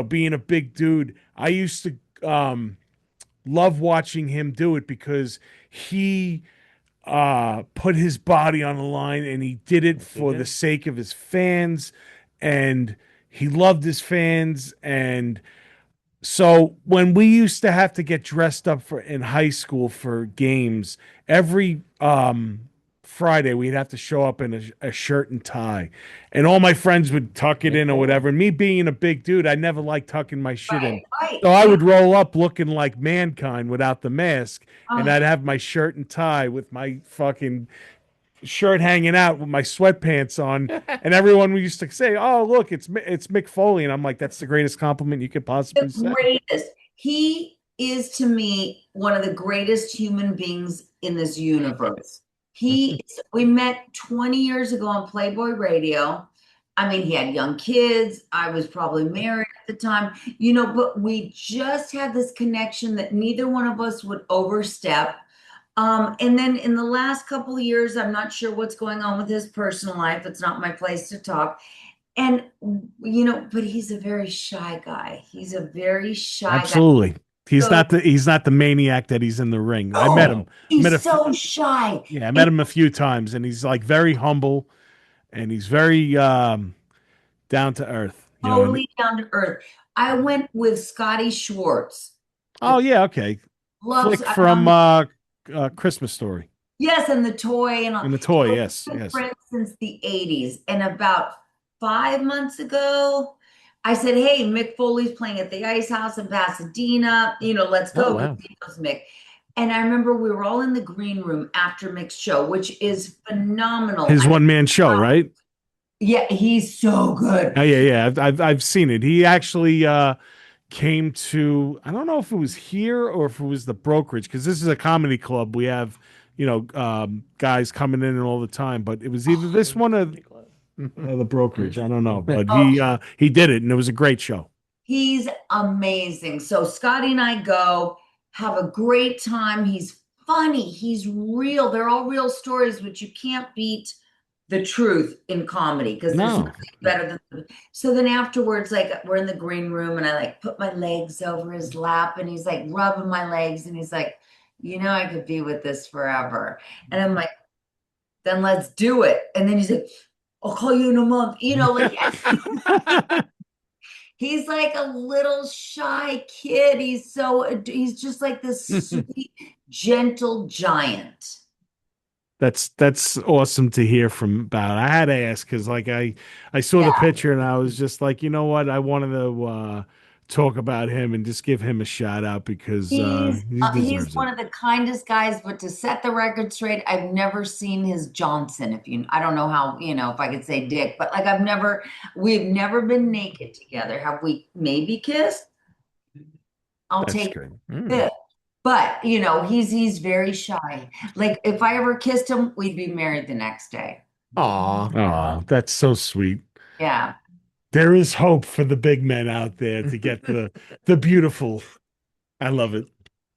being a big dude, I used to love watching him do it because he put his body on the line and he did it for the sake of his fans, and he loved his fans. And so when we used to have to get dressed up for in high school for games, every Friday we'd have to show up in a shirt and tie. And all my friends would tuck it in or whatever. And me being a big dude, I never liked tucking my shit Right. in. Right. So I Yeah. would roll up looking like mankind without the mask, and Oh, I'd have my shirt and tie with my fucking shirt hanging out with my sweatpants on, and everyone used to say, "Oh, look, it's Mick Foley," and I'm like, "That's the greatest compliment you could the possibly say." greatest. He is to me one of the greatest human beings in this universe. We met 20 years ago on Playboy Radio. I mean, he had young kids. I was probably married at the time, but we just had this connection that neither one of us would overstep. And then in the last couple of years, I'm not sure what's going on with his personal life. It's not my place to talk. And but he's a very shy guy. He's a very shy guy. Absolutely. So, He's not the maniac that he's in the ring. I met oh, him. Met he's a few, so shy yeah, I and met him a few times, and he's like very humble, and he's very down to earth, and totally down to earth. I went with Scotty Schwartz. oh yeah, okay. Loves, Flick from Christmas Story yes, and the toy and all. and the toy, So yes, we've been yes. friends since the 80s. And about 5 months ago, I said, hey, Mick Foley's playing at the Ice House in Pasadena. Let's Oh go because wow. he knows Mick. And I remember we were all in the green room after Mick's show, which is phenomenal. His I mean, one man show, right? yeah, he's so good. Oh yeah, yeah. I've seen it. He actually came to, I don't know if it was here or if it was the brokerage, because this is a comedy club. We have, guys coming in all the time, but it was either this one or the brokerage. I don't know, but Oh, he did it, and it was a great show. he's amazing. So Scotty and I go have a great time. He's funny. He's real. They're all real stories, which you can't beat the truth in comedy because there's No, nothing better than. So then afterwards, like we're in the green room and I like put my legs over his lap and he's like rubbing my legs and he's like, I could be with this forever. And I'm like, then let's do it. And then he's like, I'll call you in a month. Like he's like a little shy kid. He's just like this sweet, gentle giant. that's awesome to hear from about. I had to ask because like I saw the Yeah. picture and I was just like, you know what? I wanted to talk about him and just give him a shout out because he He's deserves one it. of the kindest guys, but to set the record straight, I've never seen his Johnson. I don't know how, if I could say dick, but like we've never been naked together. Have we maybe kissed? I'll That's take good. it. But he's very shy. Like if I ever kissed him, we'd be married the next day. Aw. Oh, that's so sweet. Yeah. There is hope for the big men out there to get the beautiful. I love it.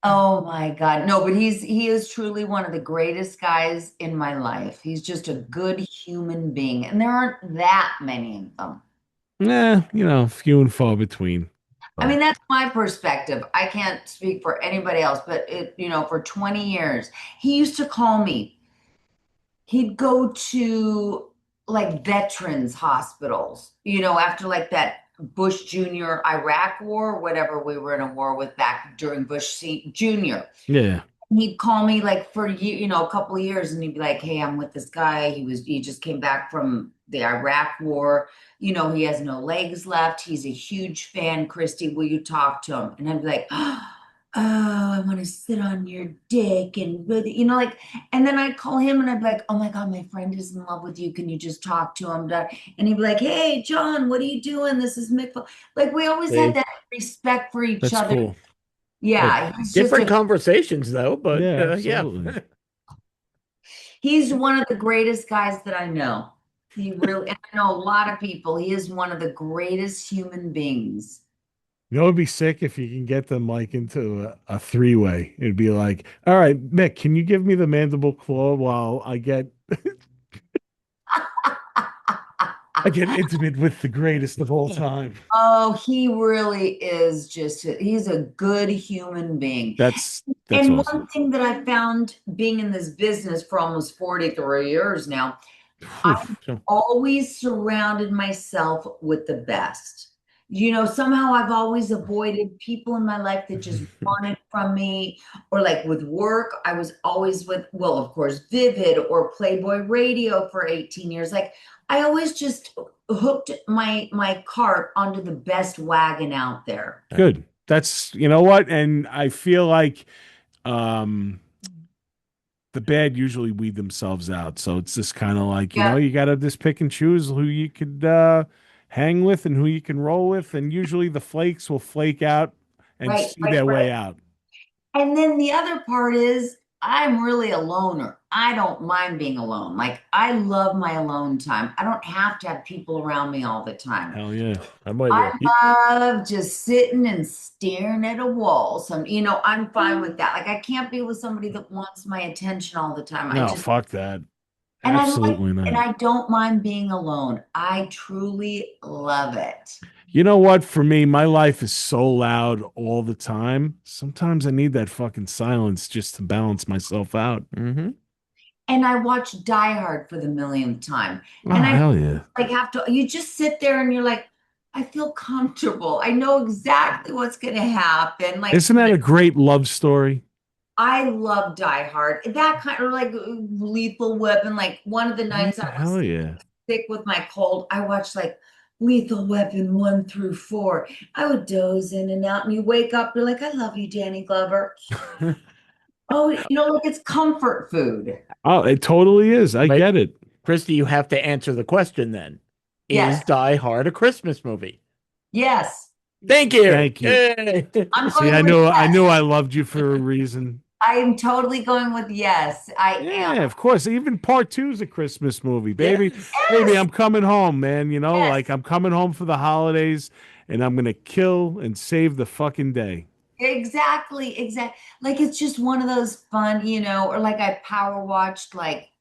Oh my God. No, but he is truly one of the greatest guys in my life. He's just a good human being, and there aren't that many of them. Few and far between. I But mean, that's my perspective. I can't speak for anybody else, but for 20 years, he used to call me. He'd go to like veterans hospitals, after like that Bush Jr. Iraq war, whatever we were in a war with back during Jr. yeah, He'd call me like for a couple of years, and he'd be like, "Hey, I'm with this guy. He just came back from the Iraq war. He has no legs left. He's a huge fan. Christy, will you talk to him?" And I'd be like, oh, I want to sit on your dick and really, like, and then I'd call him and I'd be like, oh my God, my friend is in love with you. Can you just talk to him? And he'd be like, hey, John, what are you doing? This is Mick. Like, we always had See, that respect for each That's other. cool. but Yeah, he's just different conversations though. But Yeah, yeah, absolutely. he's one of the greatest guys that I know. He really, and I know a lot of people. He is one of the greatest human beings. You know, it'd be sick if you can get them like into a three-way. It'd be like, all right, Mick, can you give me the mandible claw while I get intimate with the greatest of all time. Oh, he really is he's a good human being. That's And awesome. one thing that I found being in this business for almost 43 years now, Whew. I've always surrounded myself with the best. Somehow I've always avoided people in my life that just wanted from me, or like with work, I was always with, well, of course, Vivid or Playboy Radio for 18 years. Like I always just hooked my cart onto the best wagon out there. Good. That's, you know what? And I feel like um the bad usually weed themselves out. So it's just kind of like, Yeah, you got to just pick and choose who you could hang with and who you can roll with. And usually the flakes will flake out and right, see right, their way right. out. And then the other part is I'm really a loner. I don't mind being alone. Like I love my alone time. I don't have to have people around me all the time. Hell yeah. I'm with I you. love just sitting and staring at a wall. I'm fine with that. Like I can't be with somebody that wants my attention all the time. No, fuck that. And Absolutely and not. I don't mind being alone. I truly love it. You know what? For me, my life is so loud all the time. Sometimes I need that fucking silence just to balance myself out. Hmm. And I watch Die Hard for the millionth time. Oh, And I hell yeah. like have to, you just sit there and you're like, I feel comfortable. I know exactly what's going to happen. Like, Isn't that a great love story? I love Die Hard. That kind of like Lethal Weapon. Like, one of the Yeah, nights I was hell yeah. sick with my cold, I watched like Lethal Weapon 1 through 4. I would doze in and out, and you wake up, you're like, I love you, Danny Glover. Oh, like it's comfort food. Oh, it totally is. I But get it. Christy, you have to answer the question then. Yes, Is Die Hard a Christmas movie? yes. Thank you. Thank you. Yay. I'm See, going with I yes. knew I loved you for a reason. I am totally going with yes. I am. Yeah, of course. Even part two is a Christmas movie, baby. Yes. Baby, Yes, I'm coming home, man. Like yes, I'm coming home for the holidays and I'm gonna kill and save the fucking day. exactly, exactly. Like it's just one of those fun, or like I power watched like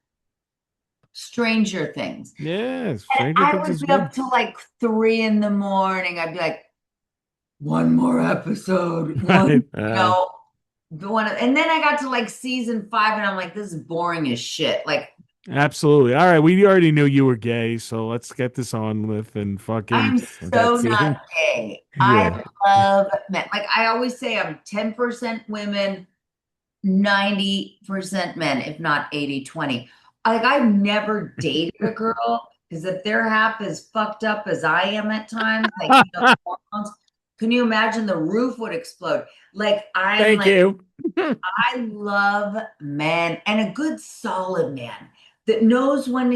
Stranger Things. Yeah, And Stranger I Things would is be good. up till like 3 in the morning. I'd be like, one more episode, Right. you know, and then I got to like season 5 and I'm like, this is boring as shit. Like Absolutely. All right, we already knew you were gay, so let's get this on with and fucking I'm so That's not it. gay. yeah. I love men. Like I always say, I'm 10% women, 90% men, if not 80/20. Like I've never dated a girl because if they're half as fucked up as I am at times, like hormones, can you imagine the roof would explode? Like I'm Thank like you. I love men and a good solid man that knows when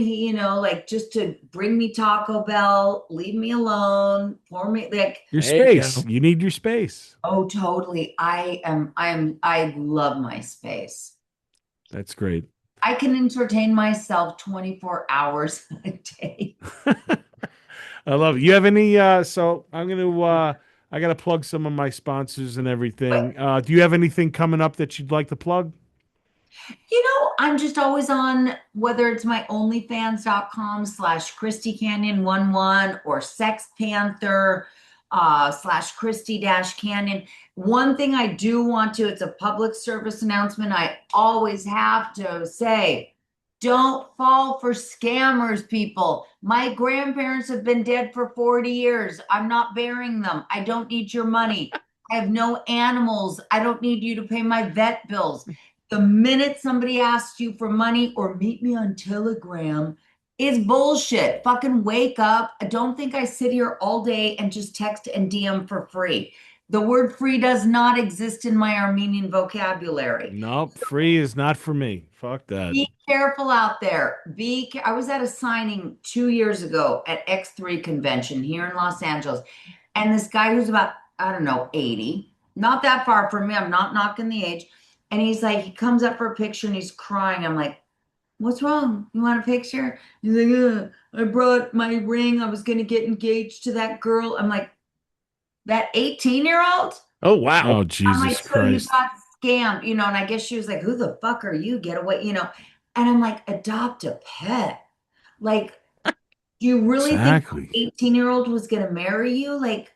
like just to bring me Taco Bell, leave me alone, for me like, Your There you space. go. You need your space. oh, totally. I love my space. That's great. I can entertain myself 24 hours a day. I love it. You have any so I'm gonna I gotta plug some of my sponsors and everything. Do you have anything coming up that you'd like to plug? I'm just always on, whether it's my onlyfans.com/Christy Canyon 11 or Sex Panther /Christy Canyon. One thing I do want to, it's a public service announcement. I always have to say, don't fall for scammers, people. My grandparents have been dead for 40 years. I'm not burying them. I don't need your money. I have no animals. I don't need you to pay my vet bills. The minute somebody asks you for money or meet me on Telegram, it's bullshit. Fucking wake up. I don't think I sit here all day and just text and DM for free. The word free does not exist in my Armenian vocabulary. Nope, free is not for me. Fuck that. Be careful out there. I was at a signing 2 years ago at X3 convention here in Los Angeles, and this guy who's about, I don't know, 80, not that far from me. I'm not knocking the age. And he's like, he comes up for a picture and he's crying. I'm like, what's wrong? You want a picture? He's like, "Ugh, I brought my ring. I was going to get engaged to that girl." I'm like, that 18-year-old? Oh, wow. Oh, I'm like, Jesus so you Christ. got scammed, and I guess she was like, who the fuck are you? Get away. And I'm like, adopt a pet. Like, do you really think an Exactly. 18-year-old was going to marry you? Like,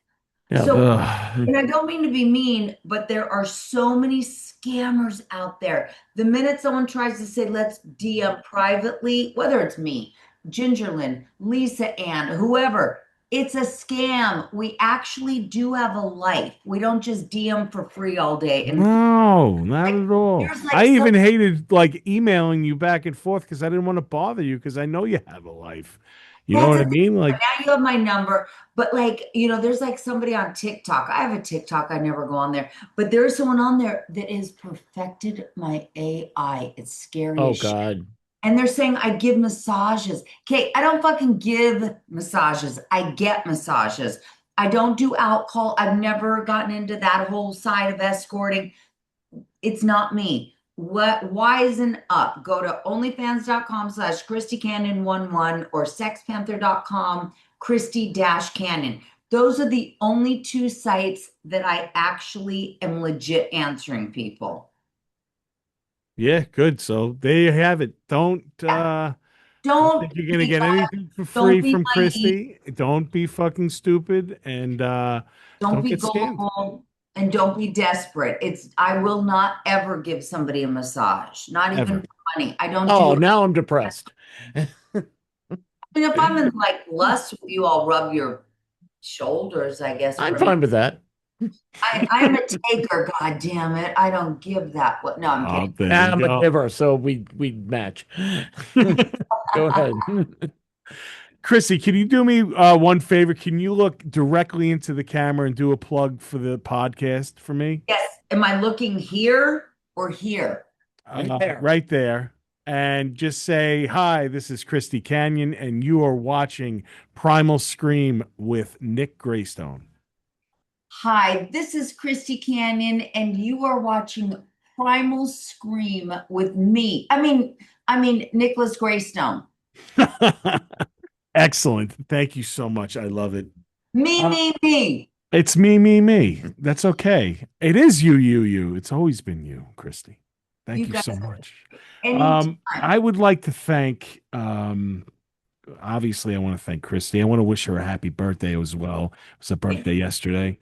Yeah. so, Ugh. and I don't mean to be mean, but there are so many scammers out there. The minute someone tries to say, let's DM privately, whether it's me, Gingerlyn, Lisa Ann, whoever, it's a scam. We actually do have a life. We don't just DM for free all day. And No, not like, at all. there's like I some, even hated like emailing you back and forth because I didn't want to bother you because I know you have a life. You know that's what a I thing. mean? But Like, now you have my number. But like, there's like somebody on TikTok. I have a TikTok. I never go on there. But there's someone on there that has perfected my AI. It's scary Oh, as shit. God. And they're saying I give massages. Okay, I don't fucking give massages. I get massages. I don't do alcohol. I've never gotten into that whole side of escorting. It's not me. Wisen up. Go to onlyfans.com/Christy Cannon 11 or sexpanther.com Christy Cannon. Those are the only two sites that I actually am legit answering people. yeah, good. So there you have it. Yeah. Don't Don't think you're gonna be get my, anything for don't free be from naive. Christy. Don't be fucking stupid and Don't don't be get scammed. gullible and don't be desperate. I will not ever give somebody a massage, not even Ever. for money. I don't Oh, do now I'm depressed. if I'm in like lust with you, I'll rub your shoulders, I guess, I'm for me. fine with that. I'm a taker, god damn it. I don't give that. What? No, I'm Oh, kidding. there you I'm a go. giver, so we match. Go ahead. Chrissy, can you do me one favor? Can you look directly into the camera and do a plug for the podcast for me? Yes. Am I looking here or here? Right there. Right there. And just say, hi, this is Christy Canyon, and you are watching Primal Scream with Nick Graystone. Hi, this is Christy Canyon, and you are watching Primal Scream with me. I mean Nicholas Greystone. Excellent. Thank you so much. I love it. Me, Uh, me, me. it's me, me, me. That's okay. It is you, you, you. It's always been you, Christy. You Thank you guys, so much. anytime. I would like to thank, obviously, I want to thank Christy. I want to wish her a happy birthday as well. It was her birthday yesterday.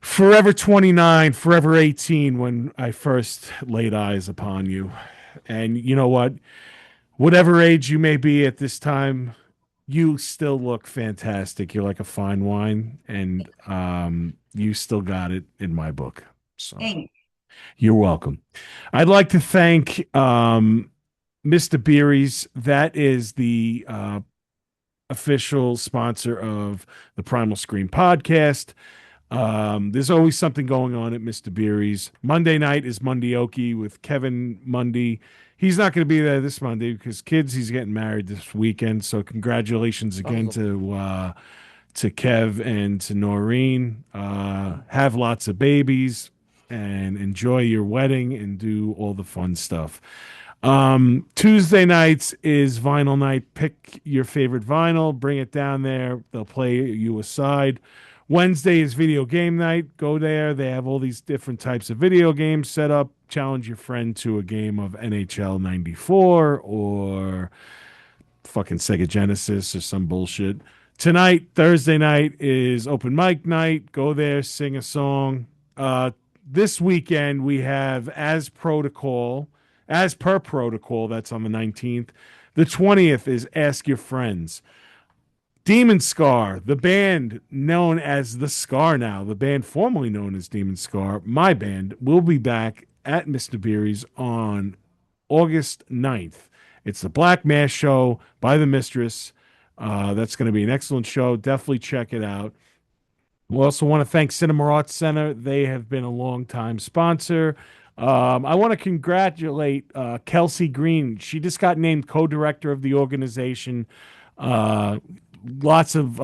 Forever 29, forever 18 when I first laid eyes upon you. And you know what? Whatever age you may be at this time, you still look fantastic. You're like a fine wine, and you still got it in my book. So Thank you're welcome. I'd like to thank Mr. Beery's. That is the official sponsor of the Primal Screen podcast. There's always something going on at Mr. Beery's. Monday night is Mondioki with Kevin Mundy. He's not going to be there this Monday because he's getting married this weekend. So congratulations again Oh, to Kev and to Noreen. Have lots of babies and enjoy your wedding and do all the fun stuff. Tuesday nights is vinyl night. Pick your favorite vinyl, bring it down there. They'll play you a side. Wednesday is video game night. Go there. They have all these different types of video games set up. Challenge your friend to a game of NHL 94 or fucking Sega Genesis or some bullshit. Tonight, Thursday night, is open mic night. Go there, sing a song. This weekend, we have as per protocol, that's on the 19th. The 20th is Ask Your Friends. Demon Scar, the band known as The Scar now, the band formerly known as Demon Scar, my band, will be back at Mr. Beery's on August 9th. It's the Black Mass show by the Mistress. That's going to be an excellent show. Definitely check it out. We also want to thank Cinema Arts Center. They have been a long-time sponsor. I want to congratulate Kelsey Green. She just got named co-director of the organization. Uh, Lots of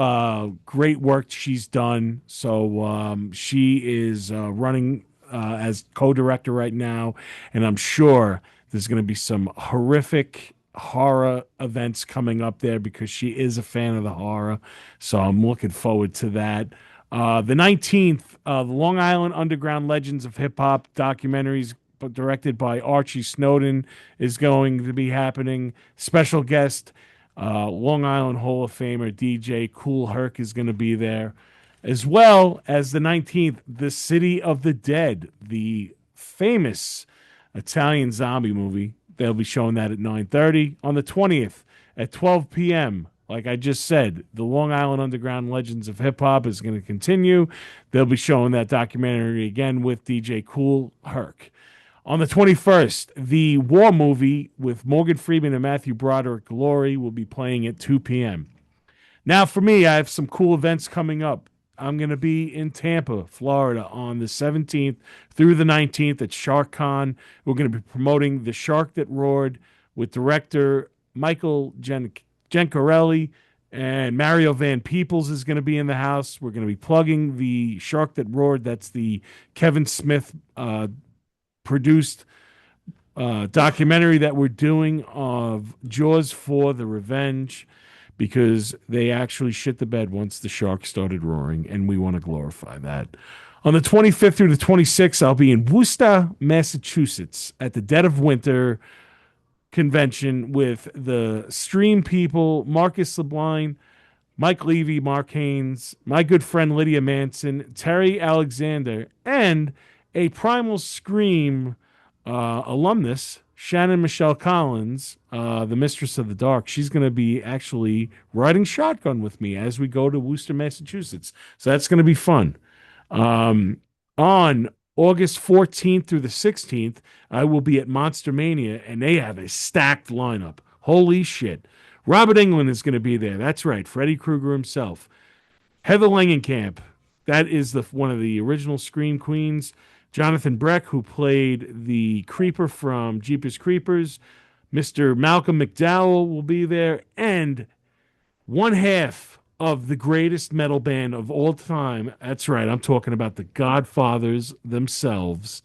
great work she's done. So she is running as co-director right now, and I'm sure there's going to be some horrific horror events coming up there because she is a fan of the horror. So I'm looking forward to that. The 19th, the Long Island Underground Legends of Hip Hop documentaries directed by Archie Snowden is going to be happening. Special guest, Long Island Hall of Famer DJ Cool Herc is going to be there, as well as the 19th, The City of the Dead, the famous Italian zombie movie. They'll be showing that at 9:30 on the 20th at 12 p.m. Like I just said, the Long Island Underground Legends of Hip Hop is going to continue. They'll be showing that documentary again with DJ Cool Herc. On the 21st, the War movie with Morgan Freeman and Matthew Broderick, Glory, will be playing at 2 p.m. Now, for me, I have some cool events coming up. I'm going to be in Tampa, Florida on the 17th through the 19th at SharkCon. We're going to be promoting The Shark That Roared with director Michael Gencarelli, and Mario Van Peebles is going to be in the house. We're going to be plugging The Shark That Roared. That's the Kevin Smith produced documentary that we're doing of Jaws 4 The Revenge, because they actually shit the bed once the shark started roaring, and we want to glorify that. On the 25th through the 26th, I'll be in Worcester, Massachusetts at the Dead of Winter convention with the Stream people, Marcus LeBlanc, Mike Levy, Mark Haynes, my good friend Lydia Manson, Terry Alexander, and a Primal Scream alumnus, Shannon Michelle Collins, the Mistress of the Dark. She's going to be actually riding shotgun with me as we go to Worcester, Massachusetts. So that's going to be fun. On August 14th through the 16th, I will be at Monster Mania, and they have a stacked lineup. Holy shit. Robert Englund is going to be there. That's right. Freddy Krueger himself. Heather Langenkamp. That is one of the original Scream Queens. Jonathan Breck, who played the Creeper from Jeepers Creepers. Mr. Malcolm McDowell will be there. And one half of the greatest metal band of all time. That's right. I'm talking about the Godfathers themselves.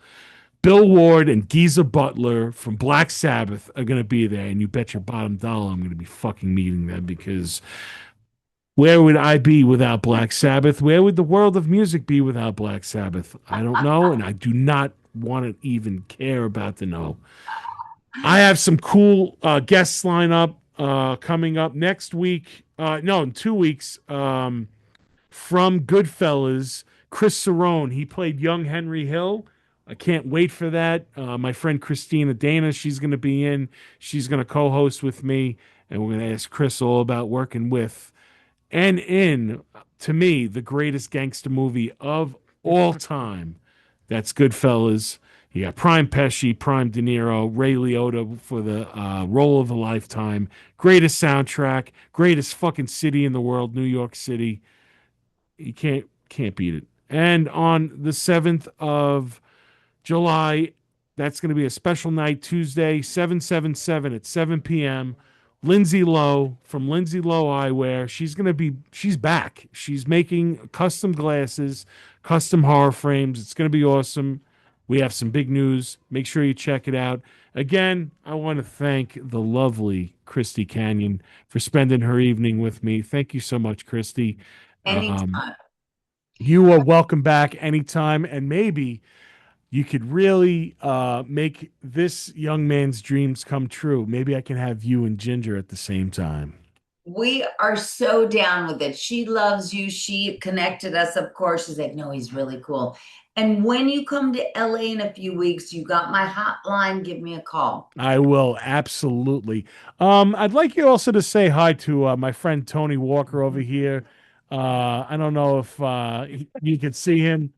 Bill Ward and Geezer Butler from Black Sabbath are going to be there. And you bet your bottom dollar I'm going to be fucking meeting them, because where would I be without Black Sabbath? Where would the world of music be without Black Sabbath? I don't know, and I do not want to even care about the know. I have some cool guests line up coming up next week. No, in 2 weeks. From Goodfellas, Chris Cerrone. He played young Henry Hill. I can't wait for that. My friend Christina Dana, she's going to be in. She's going to co-host with me, and we're going to ask Chris all about working with and in, to me, the greatest gangster movie of all time. That's Goodfellas. You got Prime Pesci, Prime De Niro, Ray Liotta for the role of a lifetime. Greatest soundtrack, greatest fucking city in the world, New York City. You can't beat it. And on the 7th of July, that's going to be a special night, Tuesday, 777 at 7 p.m. Lindsay Lowe from Lindsay Lowe Eyewear. She's back. She's making custom glasses, custom horror frames. It's going to be awesome. We have some big news. Make sure you check it out. Again, I want to thank the lovely Christy Canyon for spending her evening with me. Thank you so much, Christy. Anytime. You are welcome back anytime, and maybe you could really make this young man's dreams come true. Maybe I can have you and Ginger at the same time. We are so down with it. She loves you. She connected us, of course. She's like, no, he's really cool. And when you come to LA in a few weeks, you got my hotline. Give me a call. I will, absolutely. I'd like you also to say hi to my friend Tony Walker over here. I don't know if you can see him.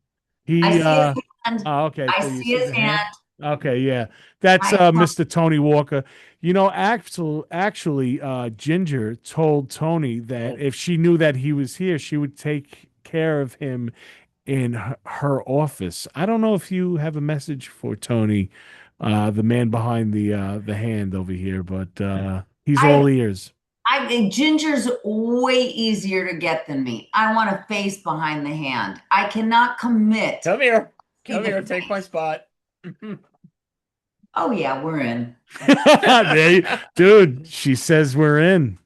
I He see his hand. oh, okay, I so you see see his the hand. hand. Okay, yeah. That's I Mr. Tony Walker. You know, actually, Ginger told Tony that if she knew that he was here, she would take care of him in her office. I don't know if you have a message for Tony, the man behind the hand over here, but he's I all ears. Ginger's way easier to get than me. I want a face behind the hand. I cannot commit. Come here. See Come the here. Take my face. spot. Oh yeah, we're in. Dude, she says we're in.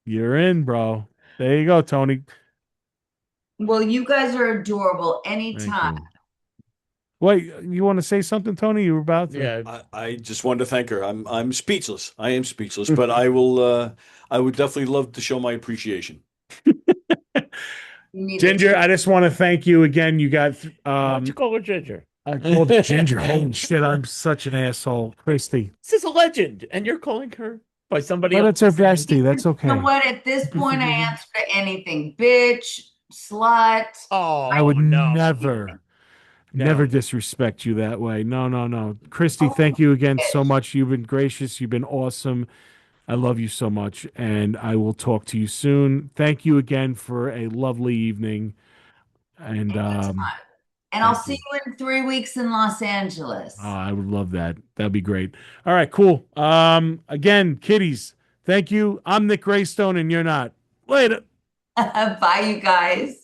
You're in, bro. There you go, Tony. Well, you guys are adorable Thank anytime. you. Wait, you want to say something, Tony? You were about to. Yeah. I just wanted to thank her. I'm speechless. I am speechless, but I would definitely love to show my appreciation. You need to Ginger, I just want to thank you again. You got Why'd you call her Ginger? I called her Ginger. Holy shit, I'm such an asshole. Christy. This is a legend, and you're calling her by somebody But else. it's her bestie. That's You know okay. what? At this point, I answer to anything. Bitch, slut. Oh, I would no. never No. disrespect you that way. No, no, no. Christy, Oh, thank you again so bitch. much. You've been gracious. You've been awesome. I love you so much, and I will talk to you soon. Thank you again for a lovely evening, and Anytime. And I'll thank see you. you in 3 weeks in Los Angeles. I would love that. That'd be great. All right, cool. Again, kiddies, thank you. I'm Nick Graystone, and you're not. Later. Bye, you guys.